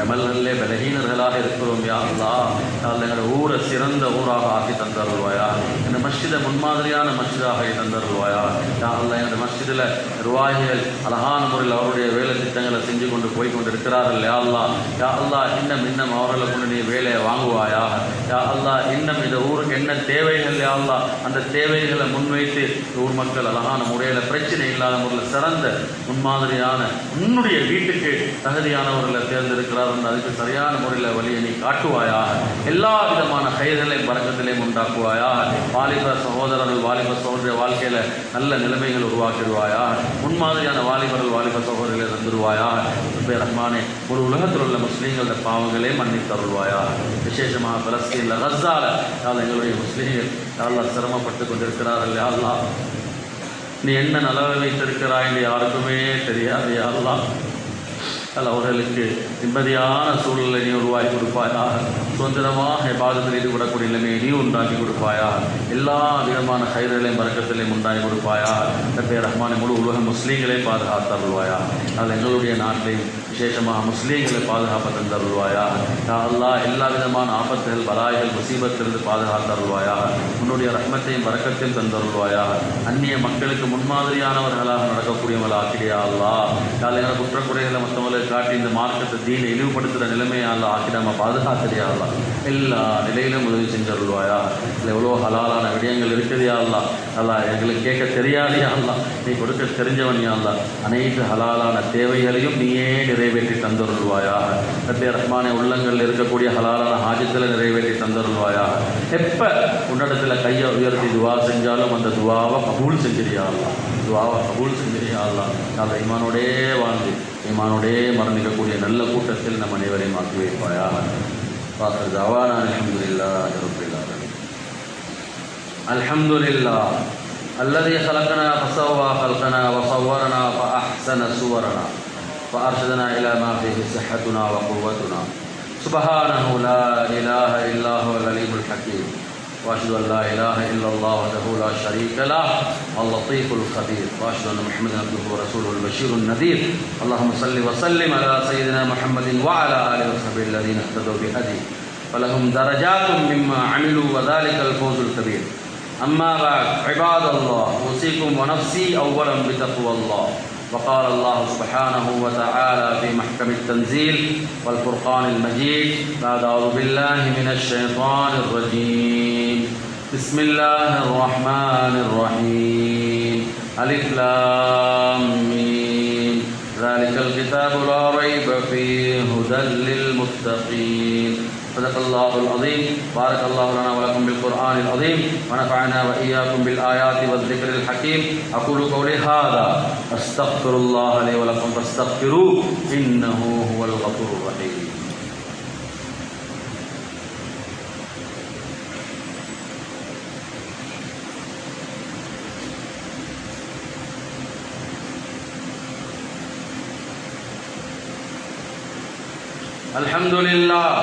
அமல்களிலே பலகீனர்களாக இருக்கிறோம். யா அல்லாஹ், எங்களோட ஊரை சிறந்த ஊராக ஆக்கி தந்தருள்வாயா. இந்த மஸ்ஜிதை முன்மாதிரியான மஸ்ஜிதாக தந்தருள்வாயா. யா அல்லாஹ், எங்களோட மஸ்ஜிதில் நிர்வாகிகள் அழகான முறையில் அவருடைய வேலை திட்டங்களை செஞ்சு கொண்டு போய் கொண்டு இருக்கிறார்கள். யா அல்லாஹ், யா அல்லாஹ், இன்னும் அவர்களை கொண்டு நீ வேலையை வாங்குவாயா. யா அல்லாஹ், இன்னும் இந்த ஊருக்கு என்ன தேவைகள், யா அல்லாஹ், அந்த தேவைகளை முன்வைத்து ஊர் மக்கள் அழகான முறையில் பிரச்சனை இல்லாத முறையில் சிறந்த முன்மாதிரியான உன்னுடைய வீட்டுக்கு தகுதியானவர்களை தேர்ந்தெடுக்கிறார். அதுக்கு சரியான முறையில் வழியை நீ காட்டுவாயாக. எல்லா விதமான கயிறுகளையும் பறக்கத்திலையும் உண்டாக்குவாயாக. வாலிப சகோதரர்கள் வாலிப சகோதர வாழ்க்கையில் நல்ல நிலைமைகள் உருவாக்கிடுவாயா. முன்மாதிரியான வாலிபர்கள் வாலிப சகோதரர்களை தந்துடுவாயா. ரப்பே ரஹ்மானே, ஒரு உலகத்தில் உள்ள முஸ்லீம்களோட பாவங்களே மன்னித்தருள்வாயா. விசேஷமாக பலஸ்தீனில் கஸால எங்களுடைய முஸ்லீம்கள் யாரெல்லாம் சிரமப்பட்டு கொண்டிருக்கிறார்கள். யா அல்லாஹ், நீ என்ன நலவை வைத்திருக்கிறாய் என்று யாருக்குமே தெரியாது. யா அல்லாஹ், அவர்களுக்கு நிம்மதியான சூழலை நீ உருவாக்கி கொடுப்பாயா. சுதந்திரமாக இபாதத்தில் ஈடுபடக்கூடிய நிலைமையை நீ உண்டாக்கி கொடுப்பாயா. எல்லா விதமான கயிறுகளையும் பறக்கத்திலையும் உண்டாக்கி கொடுப்பாயா. ரப்பே ரஹ்மானே, முழு உலக முஸ்லீம்களை பாதுகாத்தருள்வாயா. அதில் எங்களுடைய நாட்டையும் விசேஷமாக முஸ்லீம்களை பாதுகாப்பு தந்தருள்வாயா. யா அல்லாஹ், எல்லா விதமான ஆபத்துகள் பலாய்கள் முசீபத்திலிருந்து பாதுகாத்தருள்வாயா. உன்னுடைய ரஹ்மத்தையும் பறக்கத்தையும் தந்தருள்வாயா. அந்நிய மக்களுக்கு முன்மாதிரியானவர்களாக நடக்கக்கூடியவர்கள் ஆக்கிடியா அல்லாஹ். எங்களை குற்றக்குறைகளை மற்றவங்களை காட்டி இந்த மார்க்கத்தை தீனை இழிவுபடுத்துகிற நிலைமையால் ஆக்கிடாம பாதுகாத்துறியா அல்லா. எல்லா நிலையிலும் உதவி செஞ்சருள்வாயா. இல்லை எவ்வளோ ஹலாலான விடயங்கள் இருக்குதியா அல்லா. அல்லா, எங்களுக்கு கேட்க தெரியாதியா அல்லா, நீ கொடுக்க தெரிஞ்சவனியா அல்லா. அனைத்து ஹலாலான தேவைகளையும் நீயே நிறைவேற்றி தந்தருள்வாயா. ரப்பே ரஹ்மானே, உள்ளங்களில் இருக்கக்கூடிய ஹலாலான ஹாஜத்தில் நிறைவேற்றி தந்தருள்வாயா. எப்போ உன்னிடத்தில் கையை உயர்த்தி துவா செஞ்சாலும் அந்த துவாவை கபூல் செஞ்சிரியா அல்லா. துவாவை கபூல் செஞ்சிரியா அல்லா. அதை ஈமானோடே வாழ்ந்து ஈமானோடே மரணிக்கக்கூடிய நல்ல கூட்டத்தில் நம் அனைவரையும் ஆக்கி வைப்பாயாக. وآخر دعوانا الحمد لله رب العالمين. الحمد لله الذي خلقنا فسوى خلقنا وصورنا فأحسن صورنا وأرشدنا إلى ما فيه صحتنا وقوتنا. سبحانه لا إله إلا هو العليم الحكيم، وأشهد أن لا إله إلا الله وحده لا شريك له اللطيف الخبير، وأشهد أن محمدا عبده ورسوله البشير النذير. اللهم صل وسلم على سيدنا محمد وعلى آله وصحبه الذين اهتدوا بهديه فلهم درجات مما عملوا وذلك الفوز الكبير. أما بعد، عباد الله، أوصيكم ونفسي أولا بتقوى الله. وقال الله سبحانه وتعالى في محكم التنزيل والفرقان المجيد بعد أعوذ بالله من الشيطان الرجيم. بسم الله الرحمن الرحيم. ألف لام ميم. ذلك الكتاب لا ريب فيه هدى للمتقين. صدق الله العظيم. بارك الله لنا ولكم بالقرآن العظيم ونفعنا وإياكم بالآيات والذكر الحكيم. أقول قولي هذا أستغفر الله لي ولكم فاستغفروه إنه هو الغفور الرحيم. الحمد لله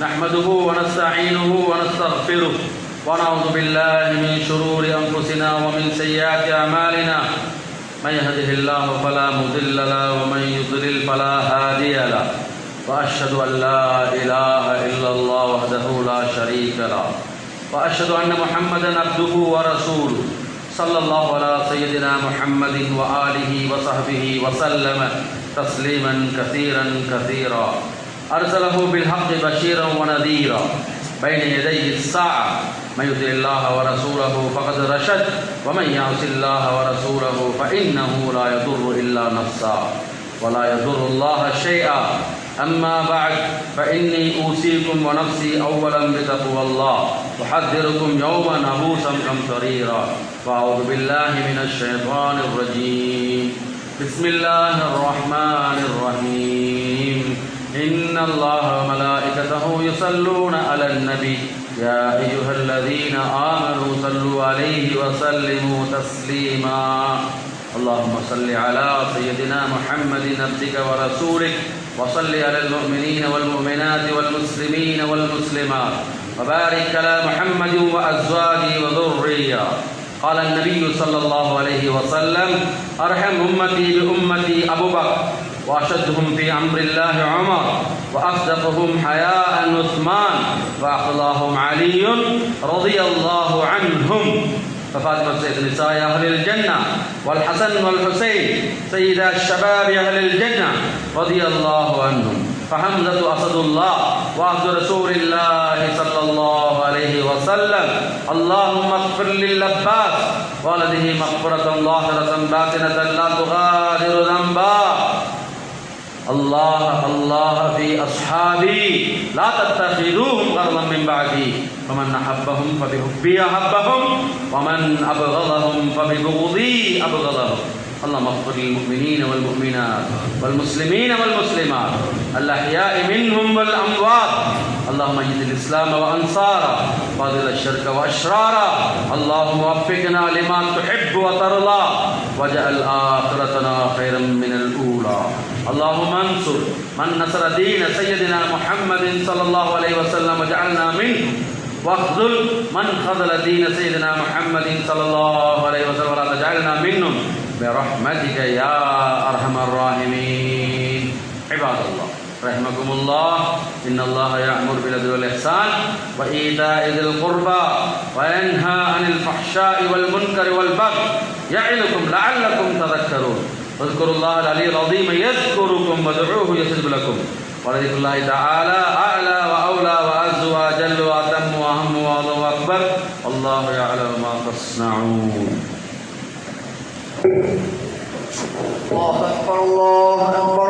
نحمده ونستعينه ونستغفره ونعوذ بالله من شرور أنفسنا ومن سيئات أعمالنا. من يهده الله فلا مضل له ومن يضلل فلا هادي له. وأشهد أن لا إله إلا الله وحده لا شريك له. وأشهد أن محمدا عبده ورسوله صلى الله على سيدنا محمد وآله وصحبه وسلم تسليما كثيرا كثيرا. أرسله بالحق بشيرا ونذيرا بين يدي الساعة. من يطع الله ورسوله فقد رشد ومن يعص الله ورسوله فإنه لا يضر إلا نفسه ولا يضر الله شيئا. أما بعد، فإني أوصيكم ونفسي أولا بتقوى الله. أحذركم يوما عبوسا قمطريرا. وأعوذ بالله من الشيطان الرجيم. بسم الله الرحمن الرحيم. إن الله وملائكته يصلون على النبي يا أيها الذين آمنوا صلوا عليه وسلموا تسليما. اللهم صل على سيدنا محمد عبدك ورسولك وصل على المؤمنين والمؤمنات والمسلمين والمسلمات وبارك على محمد وأزواجه وذرية. قال النبي صلى الله عليه وسلم: أرحم أمتي بأمتي أبو بكر، وأشدهم في أمر الله عمر، وأصدقهم حياء عثمان، وأقلاهم علي رضي الله عنهم. ففاطمة سيد نساء أهل الجنة، والحسن والحسين سيدا الشباب أهل الجنة رضي الله عنهم. فحمزة أسد الله وعبد رسول الله صلى الله عليه وسلم. اللهم اغفر للعباس ولده مغفرة ظاهرة باطنة لا تغادر ذنبا. الله الله في أصحابي لا تتخذوهم غرضا من بعدي. فمن أحبهم فبحبي أحبهم ومن أبغضهم فببغضي أبغضهم. اللهم اغفر للمؤمنين والمؤمنات والمسلمين والمسلمات الأحياء منهم والأموات. اللهم اجد الإسلام وأنصاره واذل الشرك وأشراره. اللهم وفقنا لما تحب وترضى واجعل آخرتنا خيرا من الأولى. اللهم انصر من نصر دين سيدنا محمد صلى الله عليه وسلم واجعلنا منه، واخذل من خذل دين سيدنا محمد صلى الله عليه وسلم ولا تجعلنا منهم برحمتك يا أرحم الراحمين. عباد الله رحمكم الله. إن الله يأمر بالعدل والإحسان وإيتاء ذي القربى وينهى عن الفحشاء والمنكر والبغي يعظكم لعلكم تذكرون. واذكروا الله العلي العظيم يذكركم وادعوه يستجب لكم. ولذكر الله تعالى أعلى وأولى وأعز وأجل وأتم وأهم وأعظم وأكبر. والله يعلم ما تصنعون. الله أكبر الله أكبر.